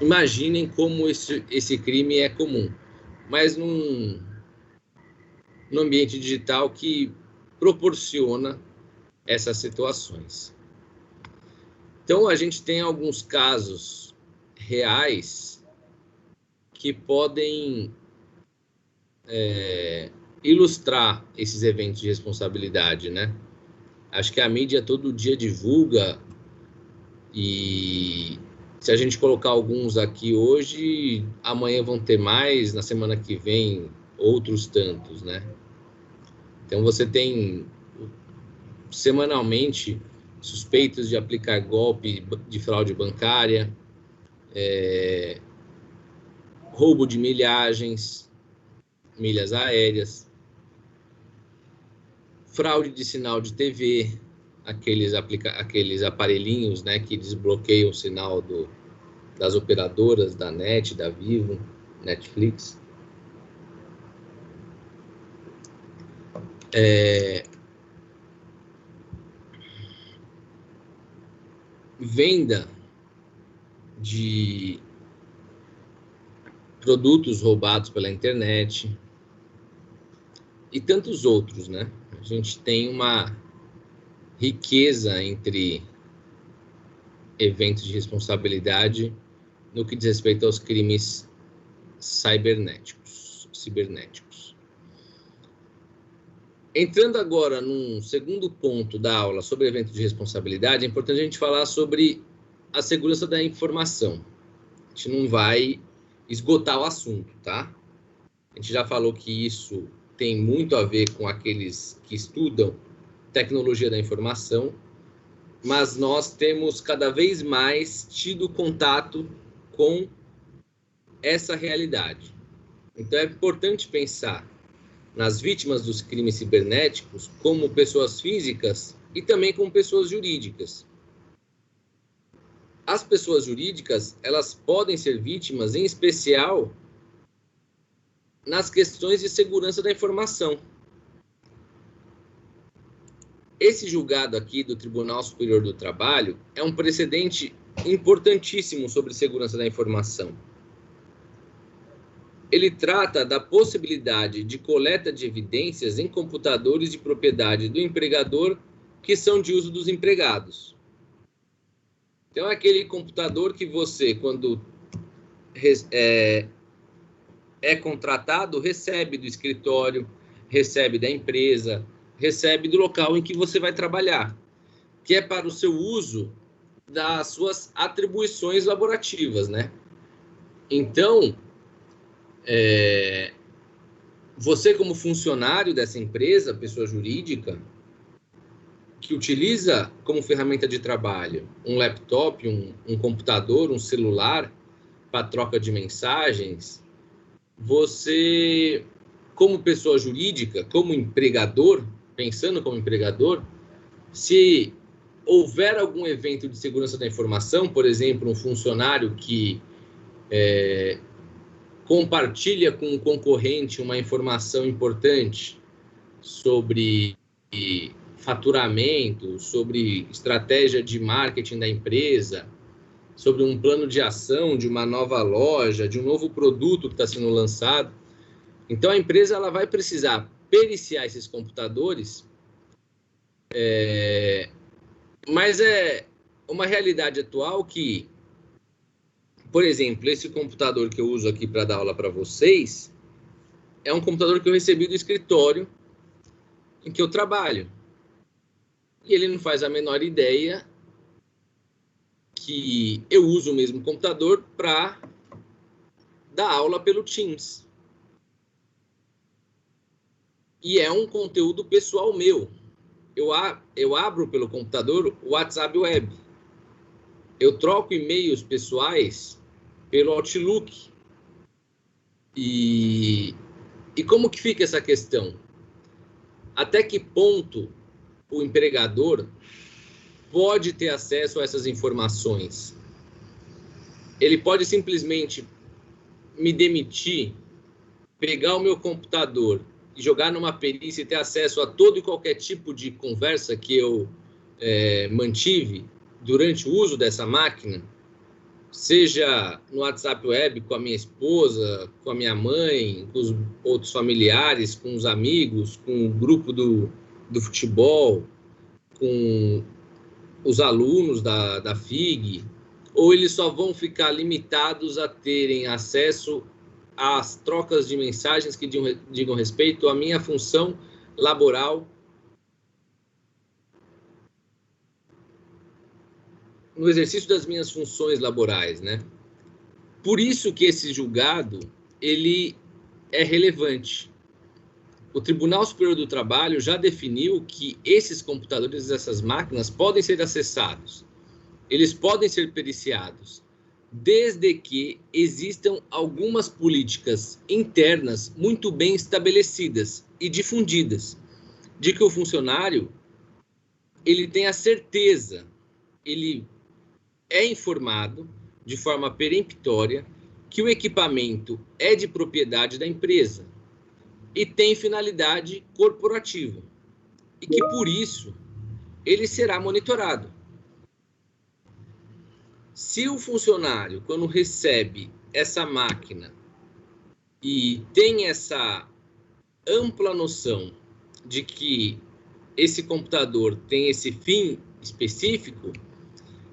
imaginem como esse crime é comum, mas num ambiente digital que proporciona essas situações. Então, a gente tem alguns casos reais que podem ilustrar esses eventos de responsabilidade, né? Acho que a mídia todo dia divulga, e se a gente colocar alguns aqui hoje, amanhã vão ter mais, na semana que vem outros tantos, né? Então, você tem semanalmente suspeitos de aplicar golpe de fraude bancária, roubo de milhagens, milhas aéreas, fraude de sinal de TV, aqueles aparelhinhos, né, que desbloqueiam o sinal das operadoras, da NET, da Vivo, Netflix. Venda de produtos roubados pela internet e tantos outros, né? A gente tem uma riqueza entre eventos de responsabilidade no que diz respeito aos crimes cibernéticos. Entrando agora num segundo ponto da aula sobre eventos de responsabilidade, é importante a gente falar sobre a segurança da informação. A gente não vai esgotar o assunto, tá? A gente já falou que isso tem muito a ver com aqueles que estudam tecnologia da informação, mas nós temos cada vez mais tido contato com essa realidade. Então, é importante pensar nas vítimas dos crimes cibernéticos como pessoas físicas e também como pessoas jurídicas. As pessoas jurídicas, elas podem ser vítimas, em especial, nas questões de segurança da informação. esse julgado aqui do Tribunal Superior do Trabalho é um precedente importantíssimo sobre segurança da informação. Ele trata da possibilidade de coleta de evidências em computadores de propriedade do empregador que são de uso dos empregados. Então, é aquele computador que você, quando é contratado, recebe do escritório, recebe da empresa, recebe do local em que você vai trabalhar, que é para o seu uso das suas atribuições laborativas, né? Então, você como funcionário dessa empresa, pessoa jurídica, que utiliza como ferramenta de trabalho um laptop, um computador, um celular para troca de mensagens, você, como pessoa jurídica, como empregador, pensando como empregador, se houver algum evento de segurança da informação, por exemplo, um funcionário que compartilha com um concorrente uma informação importante sobre faturamento, sobre estratégia de marketing da empresa, sobre um plano de ação de uma nova loja, de um novo produto que está sendo lançado. Então, a empresa ela vai precisar periciar esses computadores, mas é uma realidade atual que, por exemplo, esse computador que eu uso aqui para dar aula para vocês é um computador que eu recebi do escritório em que eu trabalho. E ele não faz a menor ideia que eu uso o mesmo computador para dar aula pelo Teams. E é um conteúdo pessoal meu. Eu abro pelo computador o WhatsApp Web. Eu troco e-mails pessoais pelo Outlook. E como que fica essa questão? Até que ponto o empregador pode ter acesso a essas informações? Ele pode simplesmente me demitir, pegar o meu computador e jogar numa perícia e ter acesso a todo e qualquer tipo de conversa que eu mantive durante o uso dessa máquina, seja no WhatsApp Web com a minha esposa, com a minha mãe, com os outros familiares, com os amigos, com o grupo do futebol, com os alunos da FIG, ou eles só vão ficar limitados a terem acesso às trocas de mensagens que digam respeito à minha função laboral no exercício das minhas funções laborais, né? Por isso que esse julgado, ele é relevante. O Tribunal Superior do Trabalho já definiu que esses computadores, essas máquinas, podem ser acessados. Eles podem ser periciados, desde que existam algumas políticas internas muito bem estabelecidas e difundidas, de que o funcionário ele tem a certeza, ele é informado de forma peremptória que o equipamento é de propriedade da empresa e tem finalidade corporativa, e que, por isso, ele será monitorado. Se o funcionário, quando recebe essa máquina e tem essa ampla noção de que esse computador tem esse fim específico,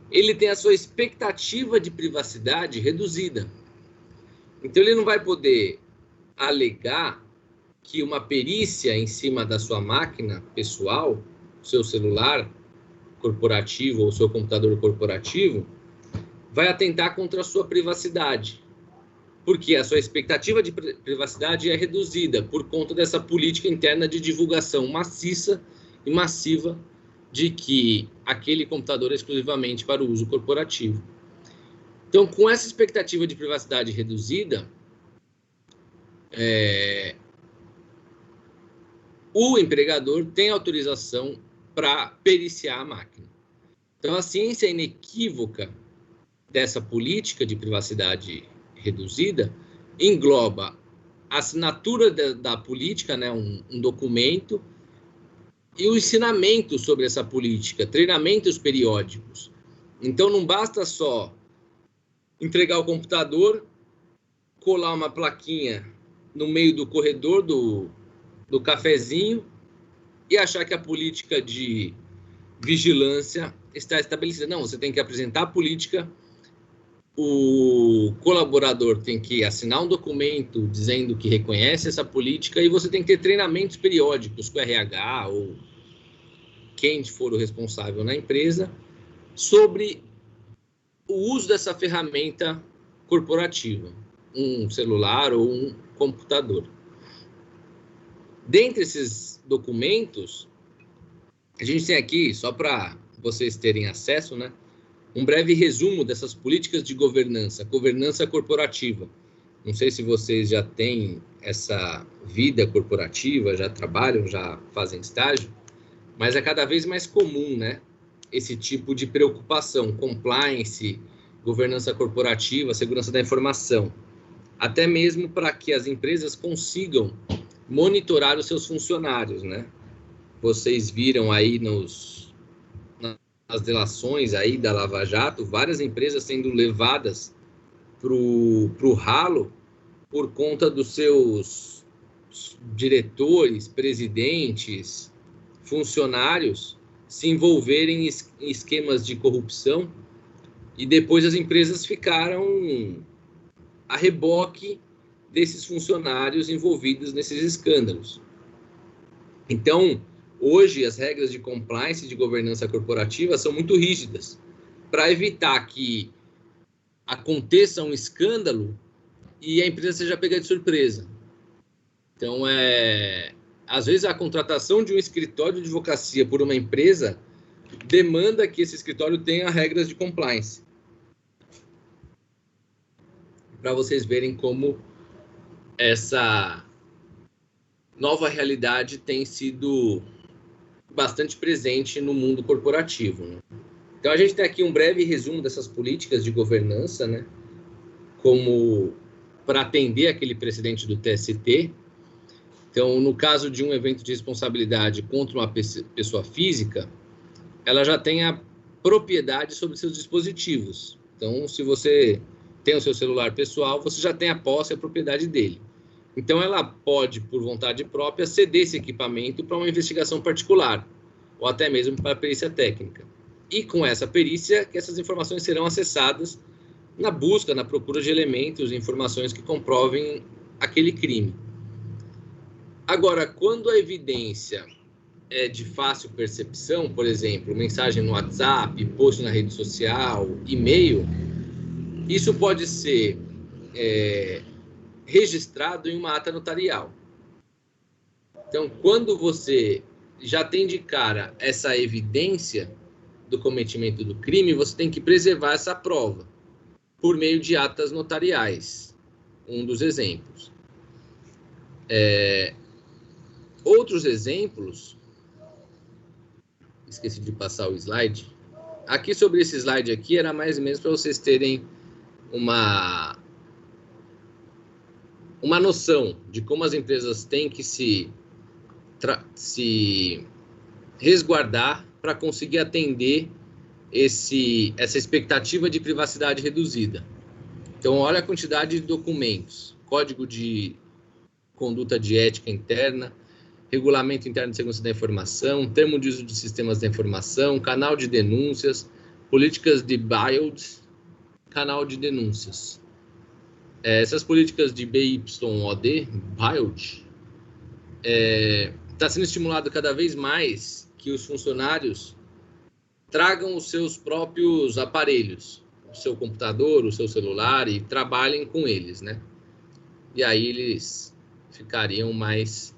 ele tem a sua expectativa de privacidade reduzida. Então, ele não vai poder alegar que uma perícia em cima da sua máquina pessoal, seu celular corporativo ou seu computador corporativo, vai atentar contra a sua privacidade, porque a sua expectativa de privacidade é reduzida por conta dessa política interna de divulgação maciça e massiva de que aquele computador é exclusivamente para o uso corporativo. Então, com essa expectativa de privacidade reduzida, o empregador tem autorização para periciar a máquina. Então, a ciência inequívoca dessa política de privacidade reduzida engloba a assinatura da política, né, um documento e o ensinamento sobre essa política, treinamentos periódicos. Então, não basta só entregar o computador, colar uma plaquinha no meio do corredor do cafezinho e achar que a política de vigilância está estabelecida. Não, você tem que apresentar a política, o colaborador tem que assinar um documento dizendo que reconhece essa política e você tem que ter treinamentos periódicos com o RH ou quem for o responsável na empresa sobre o uso dessa ferramenta corporativa, um celular ou um computador. Dentre esses documentos, a gente tem aqui, só para vocês terem acesso, né, um breve resumo dessas políticas de governança corporativa. Não sei se vocês já têm essa vida corporativa, já trabalham, já fazem estágio, mas é cada vez mais comum, né, esse tipo de preocupação, compliance, governança corporativa, segurança da informação, até mesmo para que as empresas consigam monitorar os seus funcionários, né? Vocês viram aí nas delações aí da Lava Jato, várias empresas sendo levadas para o ralo por conta dos seus diretores, presidentes, funcionários se envolverem em esquemas de corrupção e depois as empresas ficaram a reboque desses funcionários envolvidos nesses escândalos. Então, hoje, as regras de compliance e de governança corporativa são muito rígidas para evitar que aconteça um escândalo e a empresa seja pega de surpresa. Então, às vezes, a contratação de um escritório de advocacia por uma empresa demanda que esse escritório tenha regras de compliance. Para vocês verem como essa nova realidade tem sido bastante presente no mundo corporativo, né? Então, a gente tem aqui um breve resumo dessas políticas de governança, né? Como para atender aquele precedente do TST. Então, no caso de um evento de responsabilidade contra uma pessoa física, ela já tem a propriedade sobre seus dispositivos. Então, se você tem o seu celular pessoal, você já tem a posse e a propriedade dele. Então, ela pode, por vontade própria, ceder esse equipamento para uma investigação particular, ou até mesmo para a perícia técnica. E com essa perícia, que essas informações serão acessadas na busca, na procura de elementos e informações que comprovem aquele crime. Agora, quando a evidência é de fácil percepção, por exemplo, mensagem no WhatsApp, post na rede social, e-mail, isso pode ser registrado em uma ata notarial. Então, quando você já tem de cara essa evidência do cometimento do crime, você tem que preservar essa prova por meio de atas notariais. Um dos exemplos. Outros exemplos, esqueci de passar o slide. Aqui sobre esse slide aqui era mais ou menos para vocês terem uma noção de como as empresas têm que se resguardar para conseguir atender essa expectativa de privacidade reduzida. Então, olha a quantidade de documentos: código de conduta de ética interna, regulamento interno de segurança da informação, termo de uso de sistemas da informação, canal de denúncias, políticas de BIOD, canal de denúncias. Essas políticas de BYOD, BIOD, está sendo estimulado cada vez mais que os funcionários tragam os seus próprios aparelhos, o seu computador, o seu celular, e trabalhem com eles, né? E aí eles ficariam mais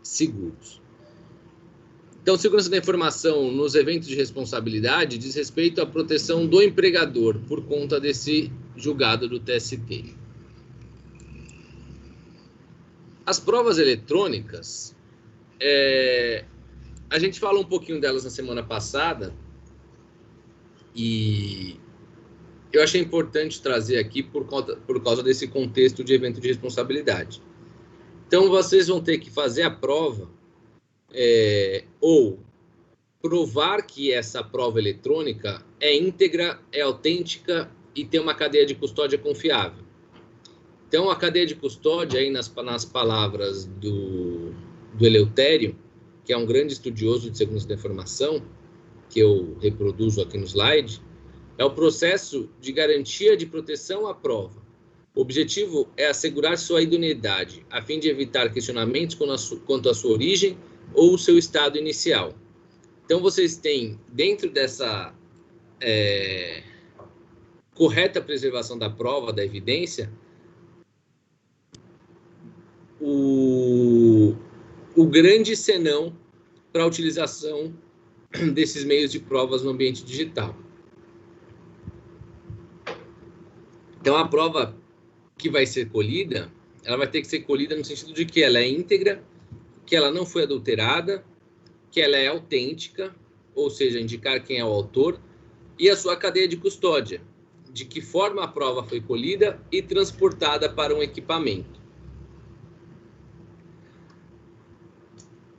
seguros. Então, segurança da informação nos eventos de responsabilidade diz respeito à proteção do empregador por conta desse julgado do TST. As provas eletrônicas, a gente falou um pouquinho delas na semana passada e eu achei importante trazer aqui por causa desse contexto de evento de responsabilidade. Então, vocês vão ter que fazer a prova ou provar que essa prova eletrônica é íntegra, é autêntica e tem uma cadeia de custódia confiável. Então, a cadeia de custódia, aí nas palavras do Eleutério, que é um grande estudioso de segurança da informação, que eu reproduzo aqui no slide, é o processo de garantia de proteção à prova. O objetivo é assegurar sua idoneidade, a fim de evitar questionamentos quanto à sua origem ou o seu estado inicial. Então, vocês têm, dentro dessa correta preservação da prova, da evidência, o grande senão para a utilização desses meios de provas no ambiente digital. Então, a prova que vai ser colhida, ela vai ter que ser colhida no sentido de que ela é íntegra, que ela não foi adulterada, que ela é autêntica, ou seja, indicar quem é o autor, e a sua cadeia de custódia, de que forma a prova foi colhida e transportada para um equipamento.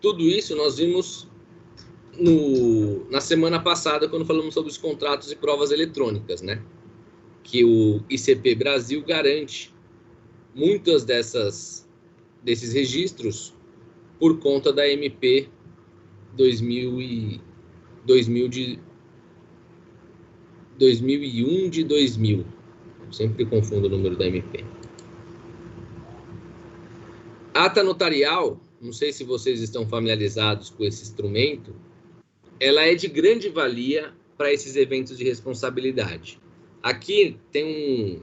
Tudo isso nós vimos na semana passada, quando falamos sobre os contratos e provas eletrônicas, né? Que o ICP Brasil garante muitas desses registros por conta da MP 2001 de 2000. Eu sempre confundo o número da MP. Ata notarial, não sei se vocês estão familiarizados com esse instrumento, ela é de grande valia para esses eventos de responsabilidade. Aqui tem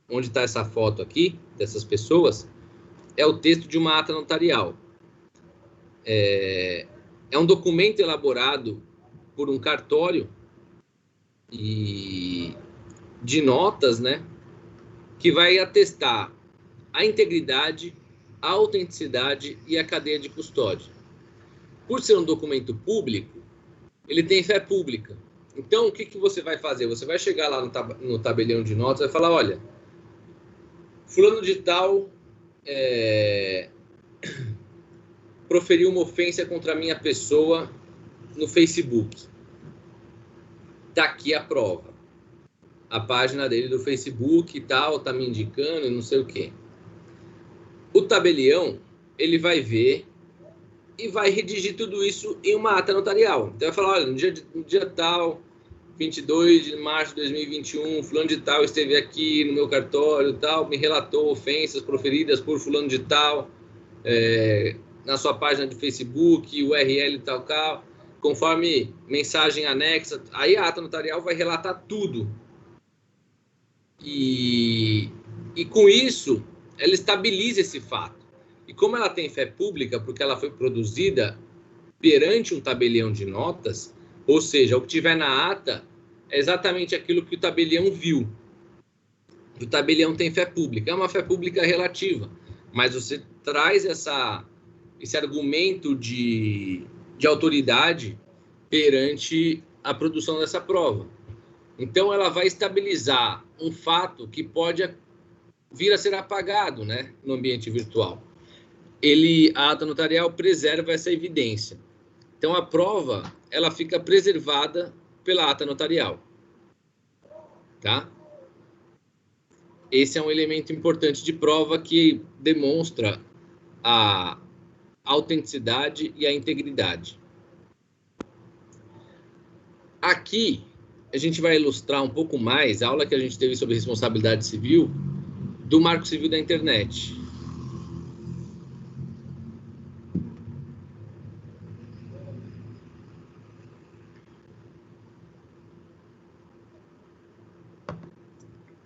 onde está essa foto aqui, dessas pessoas, é o texto de uma ata notarial. É um documento elaborado por um cartório e de notas, né, que vai atestar a integridade, a autenticidade e a cadeia de custódia. Por ser um documento público, ele tem fé pública. Então, o que você vai fazer? Você vai chegar lá no tabelião de notas e vai falar, olha, fulano de tal proferiu uma ofensa contra a minha pessoa no Facebook. Está aqui a prova. A página dele do Facebook e tal, está me indicando e não sei o quê. O tabelião, ele vai ver e vai redigir tudo isso em uma ata notarial. Então, vai falar, olha, no dia tal, 22 de março de 2021, fulano de tal esteve aqui no meu cartório, tal, me relatou ofensas proferidas por fulano de tal, na sua página de Facebook, URL tal, conforme mensagem anexa. Aí a ata notarial vai relatar tudo. E com isso, ela estabiliza esse fato. E como ela tem fé pública, porque ela foi produzida perante um tabelião de notas, ou seja, o que tiver na ata é exatamente aquilo que o tabelião viu. O tabelião tem fé pública. É uma fé pública relativa, mas você traz esse argumento de autoridade perante a produção dessa prova. Então, ela vai estabilizar um fato que pode vir a ser apagado, né, no ambiente virtual. A ata notarial preserva essa evidência. Então, a prova, ela fica preservada pela ata notarial. Tá? Esse é um elemento importante de prova que demonstra a autenticidade e a integridade. Aqui, a gente vai ilustrar um pouco mais a aula que a gente teve sobre responsabilidade civil do Marco Civil da Internet.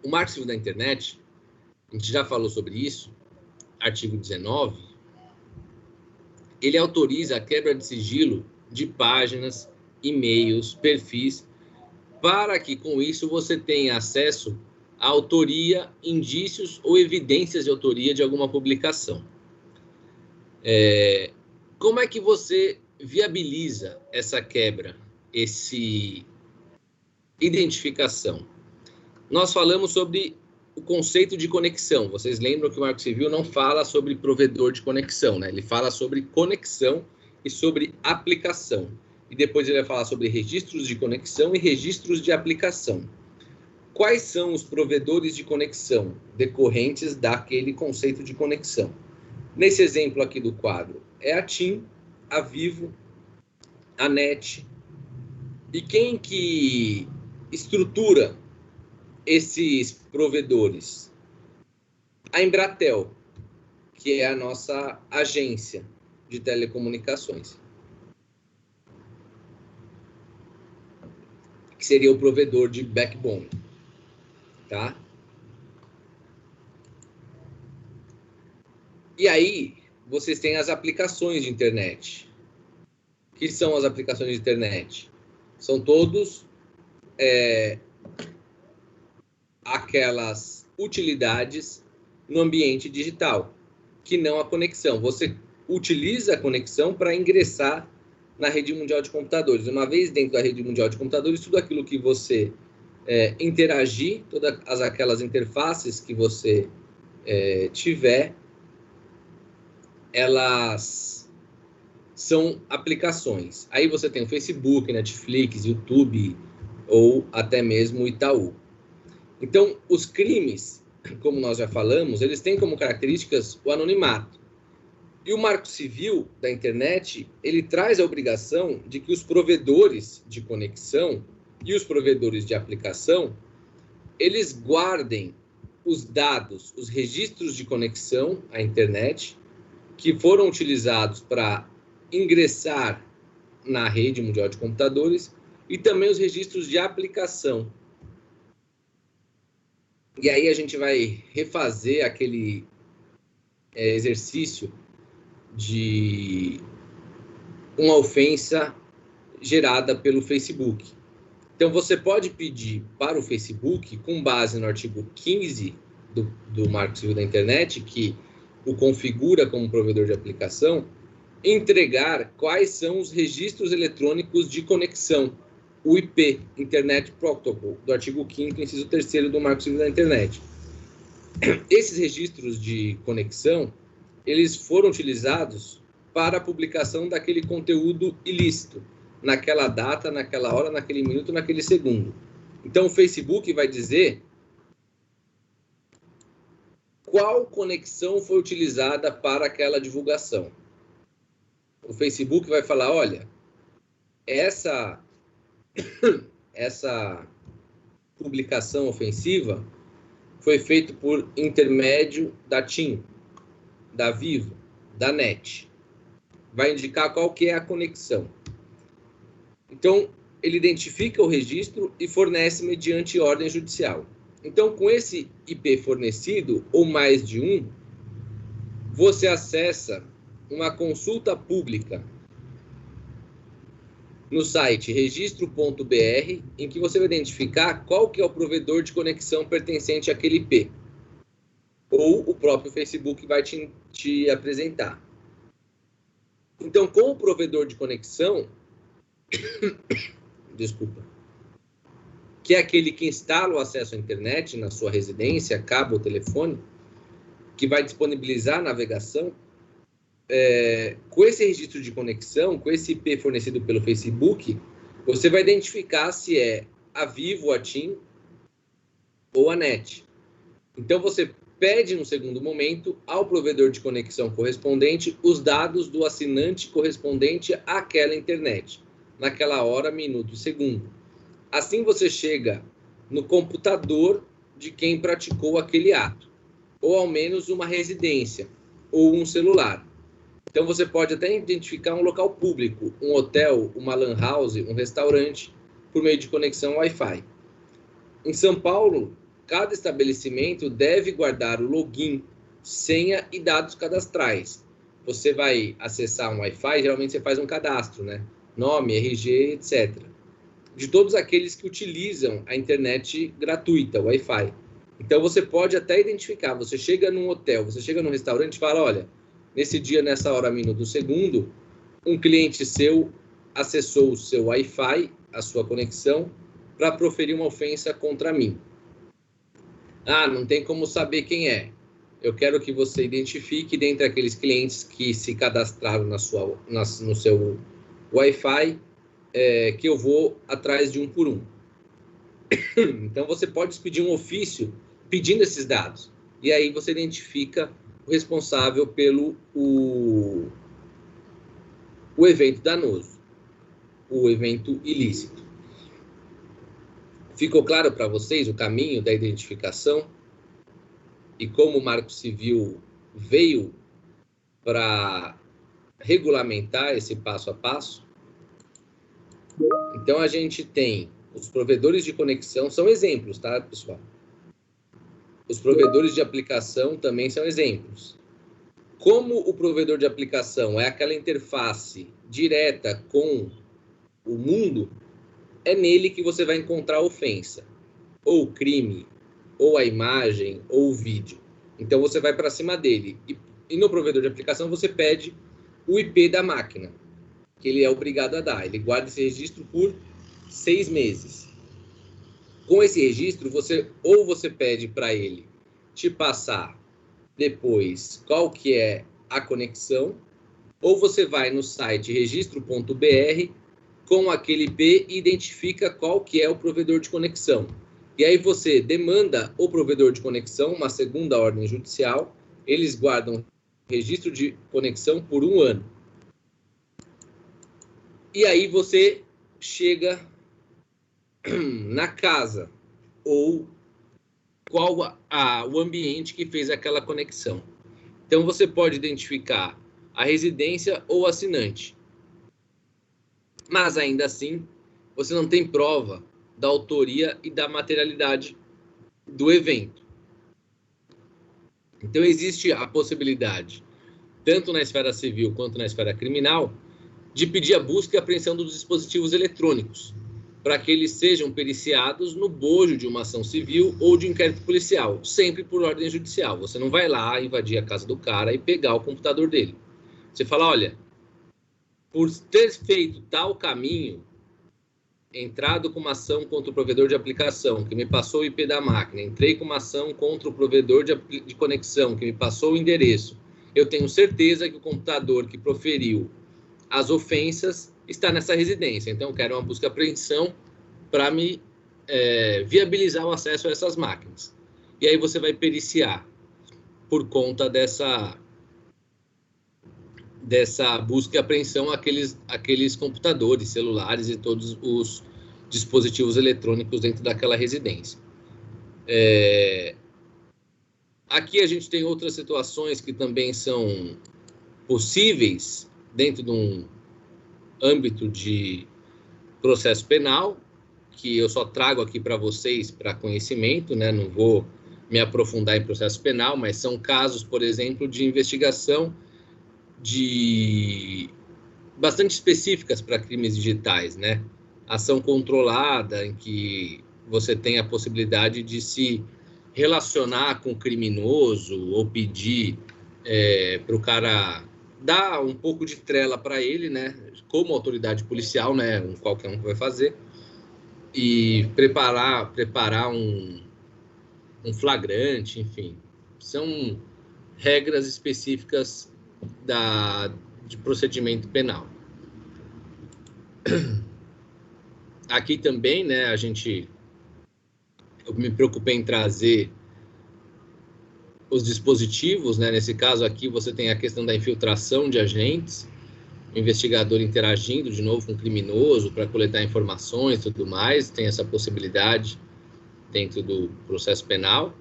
O Marco Civil da Internet, a gente já falou sobre isso, artigo 19, ele autoriza a quebra de sigilo de páginas, e-mails, perfis, para que com isso você tenha acesso à autoria, indícios ou evidências de autoria de alguma publicação. Como é que você viabiliza essa quebra, essa identificação? Nós falamos sobre o conceito de conexão. Vocês lembram que o Marco Civil não fala sobre provedor de conexão, né? Ele fala sobre conexão e sobre aplicação. E depois ele vai falar sobre registros de conexão e registros de aplicação. Quais são os provedores de conexão decorrentes daquele conceito de conexão? Nesse exemplo aqui do quadro, é a TIM, a Vivo, a NET. E quem que estrutura esses provedores? A Embratel, que é a nossa agência de telecomunicações, que seria o provedor de backbone, tá? E aí, vocês têm as aplicações de internet. O que são as aplicações de internet? São todos aquelas utilidades no ambiente digital, que não a conexão. Você utiliza a conexão para ingressar na rede mundial de computadores. Uma vez dentro da rede mundial de computadores, tudo aquilo que você interagir, todas aquelas interfaces que você tiver, elas são aplicações. Aí você tem o Facebook, Netflix, YouTube ou até mesmo o Itaú. Então, os crimes, como nós já falamos, eles têm como características o anonimato. E o Marco Civil da internet, ele traz a obrigação de que os provedores de conexão e os provedores de aplicação, eles guardem os dados, os registros de conexão à internet, que foram utilizados para ingressar na rede mundial de computadores, e também os registros de aplicação. E aí a gente vai refazer aquele exercício de uma ofensa gerada pelo Facebook. Então, você pode pedir para o Facebook, com base no artigo 15 do Marco Civil da Internet, que o configura como provedor de aplicação, entregar quais são os registros eletrônicos de conexão, o IP, Internet Protocol, do artigo 5º, inciso 3º do Marco Civil da Internet. Esses registros de conexão, eles foram utilizados para a publicação daquele conteúdo ilícito, naquela data, naquela hora, naquele minuto, naquele segundo. Então, o Facebook vai dizer qual conexão foi utilizada para aquela divulgação. O Facebook vai falar, olha, essa publicação ofensiva foi feita por intermédio da TIM, da Vivo, da NET. Vai indicar qual que é a conexão. Então, ele identifica o registro e fornece mediante ordem judicial. Então, com esse IP fornecido, ou mais de um, você acessa uma consulta pública no site registro.br, em que você vai identificar qual que é o provedor de conexão pertencente àquele IP. Ou o próprio Facebook vai te apresentar. Então, com o provedor de conexão, desculpa, que é aquele que instala o acesso à internet na sua residência, cabo ou telefone, que vai disponibilizar a navegação, com esse registro de conexão, com esse IP fornecido pelo Facebook, você vai identificar se é a Vivo, a TIM ou a NET. Então, você pede, no segundo momento, ao provedor de conexão correspondente os dados do assinante correspondente àquela internet, naquela hora, minuto e segundo. Assim, você chega no computador de quem praticou aquele ato, ou ao menos uma residência, ou um celular. Então, você pode até identificar um local público, um hotel, uma lan house, um restaurante, por meio de conexão Wi-Fi. Em São Paulo, cada estabelecimento deve guardar o login, senha e dados cadastrais. Você vai acessar um Wi-Fi, geralmente você faz um cadastro, né? Nome, RG, etc. De todos aqueles que utilizam a internet gratuita, o Wi-Fi. Então, você pode até identificar. Você chega num hotel, você chega num restaurante e fala, olha, nesse dia, nessa hora, minuto, segundo, um cliente seu acessou o seu Wi-Fi, a sua conexão, para proferir uma ofensa contra mim. Ah, não tem como saber quem é. eu quero que você identifique dentre aqueles clientes que se cadastraram no seu Wi-Fi, que eu vou atrás de um por um. Então, você pode pedir um ofício pedindo esses dados. E aí você identifica o responsável pelo o evento danoso, o evento ilícito. Ficou claro para vocês o caminho da identificação e como o Marco Civil veio para regulamentar esse passo a passo? Então, a gente tem os provedores de conexão, são exemplos, tá, pessoal? Os provedores de aplicação também são exemplos. Como o provedor de aplicação é aquela interface direta com o mundo, é nele que você vai encontrar a ofensa, ou o crime, ou a imagem, ou o vídeo. Então, você vai para cima dele. E no provedor de aplicação, você pede o IP da máquina, que ele é obrigado a dar. Ele guarda esse registro por 6 meses. Com esse registro, você pede para ele te passar depois qual que é a conexão, ou você vai no site registro.br com aquele IP e identifica qual que é o provedor de conexão. E aí você demanda o provedor de conexão, uma segunda ordem judicial, eles guardam registro de conexão por 1 ano. E aí você chega na casa ou qual o ambiente que fez aquela conexão. Então, você pode identificar a residência ou o assinante. Mas, ainda assim, você não tem prova da autoria e da materialidade do evento. Então, existe a possibilidade, tanto na esfera civil quanto na esfera criminal, de pedir a busca e apreensão dos dispositivos eletrônicos, para que eles sejam periciados no bojo de uma ação civil ou de inquérito policial, sempre por ordem judicial. Você não vai lá invadir a casa do cara e pegar o computador dele. Você fala, olha, por ter feito tal caminho, entrado com uma ação contra o provedor de aplicação, que me passou o IP da máquina, entrei com uma ação contra o provedor de conexão, que me passou o endereço, eu tenho certeza que o computador que proferiu as ofensas está nessa residência. Então, eu quero uma busca e apreensão para me viabilizar o acesso a essas máquinas. E aí você vai periciar por conta dessa busca e apreensão aqueles computadores, celulares e todos os dispositivos eletrônicos dentro daquela residência. Aqui a gente tem outras situações que também são possíveis dentro de um âmbito de processo penal, que eu só trago aqui para vocês para conhecimento, né? Não vou me aprofundar em processo penal, mas são casos, por exemplo, de investigação bastante específicas para crimes digitais, né? Ação controlada, em que você tem a possibilidade de se relacionar com o criminoso ou pedir para o cara dar um pouco de trela para ele, né? Como autoridade policial, né? Qualquer um que vai fazer, e preparar um flagrante, enfim. São regras específicas de procedimento penal. Aqui também, né, eu me preocupei em trazer os dispositivos, né? Nesse caso aqui você tem a questão da infiltração de agentes, o investigador interagindo de novo com o criminoso para coletar informações e tudo mais, tem essa possibilidade dentro do processo penal.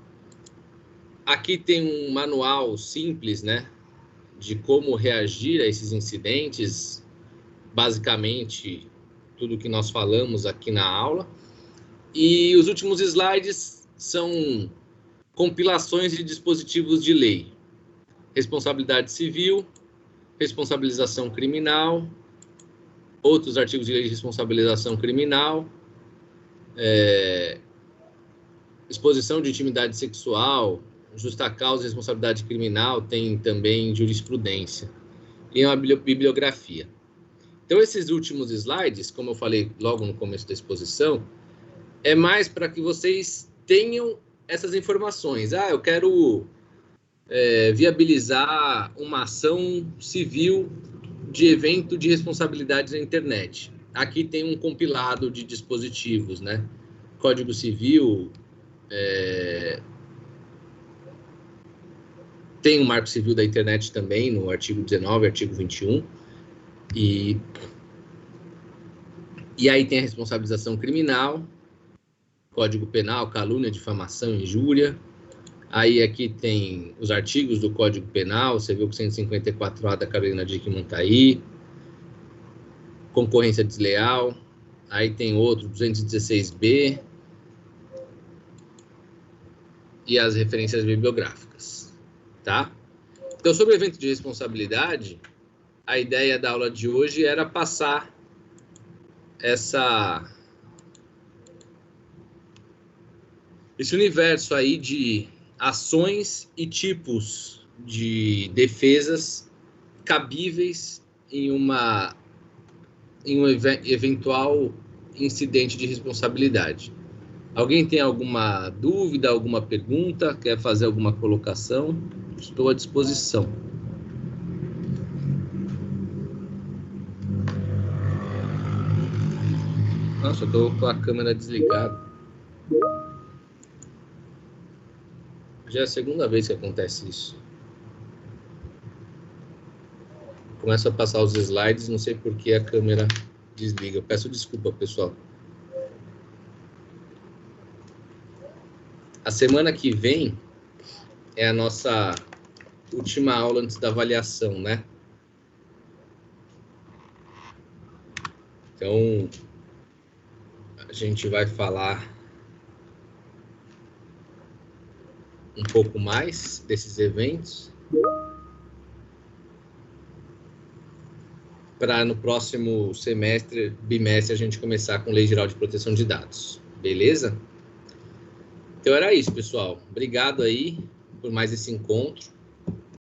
Aqui tem um manual simples, né, de como reagir a esses incidentes, basicamente tudo que nós falamos aqui na aula. E os últimos slides são compilações de dispositivos de lei: responsabilidade civil, responsabilização criminal, outros artigos de lei de responsabilização criminal, exposição de intimidade sexual, justa causa e responsabilidade criminal, tem também jurisprudência e uma bibliografia. Então, esses últimos slides, como eu falei logo no começo da exposição, é mais para que vocês tenham essas informações. Eu quero viabilizar uma ação civil de evento de responsabilidade na internet. Aqui tem um compilado de dispositivos, né? Código Civil, tem o Marco Civil da Internet também, no artigo 19, artigo 21, e aí tem a responsabilização criminal, Código Penal, calúnia, difamação, injúria. Aí aqui tem os artigos do Código Penal, você viu que 154A da Carolina Dickmann está aí, concorrência desleal, aí tem outro, 216B, e as referências bibliográficas, tá? Então, sobre o evento de responsabilidade, a ideia da aula de hoje era passar esse universo aí de ações e tipos de defesas cabíveis em um eventual incidente de responsabilidade. Alguém tem alguma dúvida, alguma pergunta, quer fazer alguma colocação? Estou à disposição. Nossa, eu estou com a câmera desligada. Já é a segunda vez que acontece isso. Começo a passar os slides, não sei por que a câmera desliga. Eu peço desculpa, pessoal. A semana que vem é a nossa última aula antes da avaliação, né? Então, a gente vai falar um pouco mais desses eventos para no próximo bimestre, a gente começar com Lei Geral de Proteção de Dados. Beleza? Então era isso, pessoal. Obrigado aí por mais esse encontro.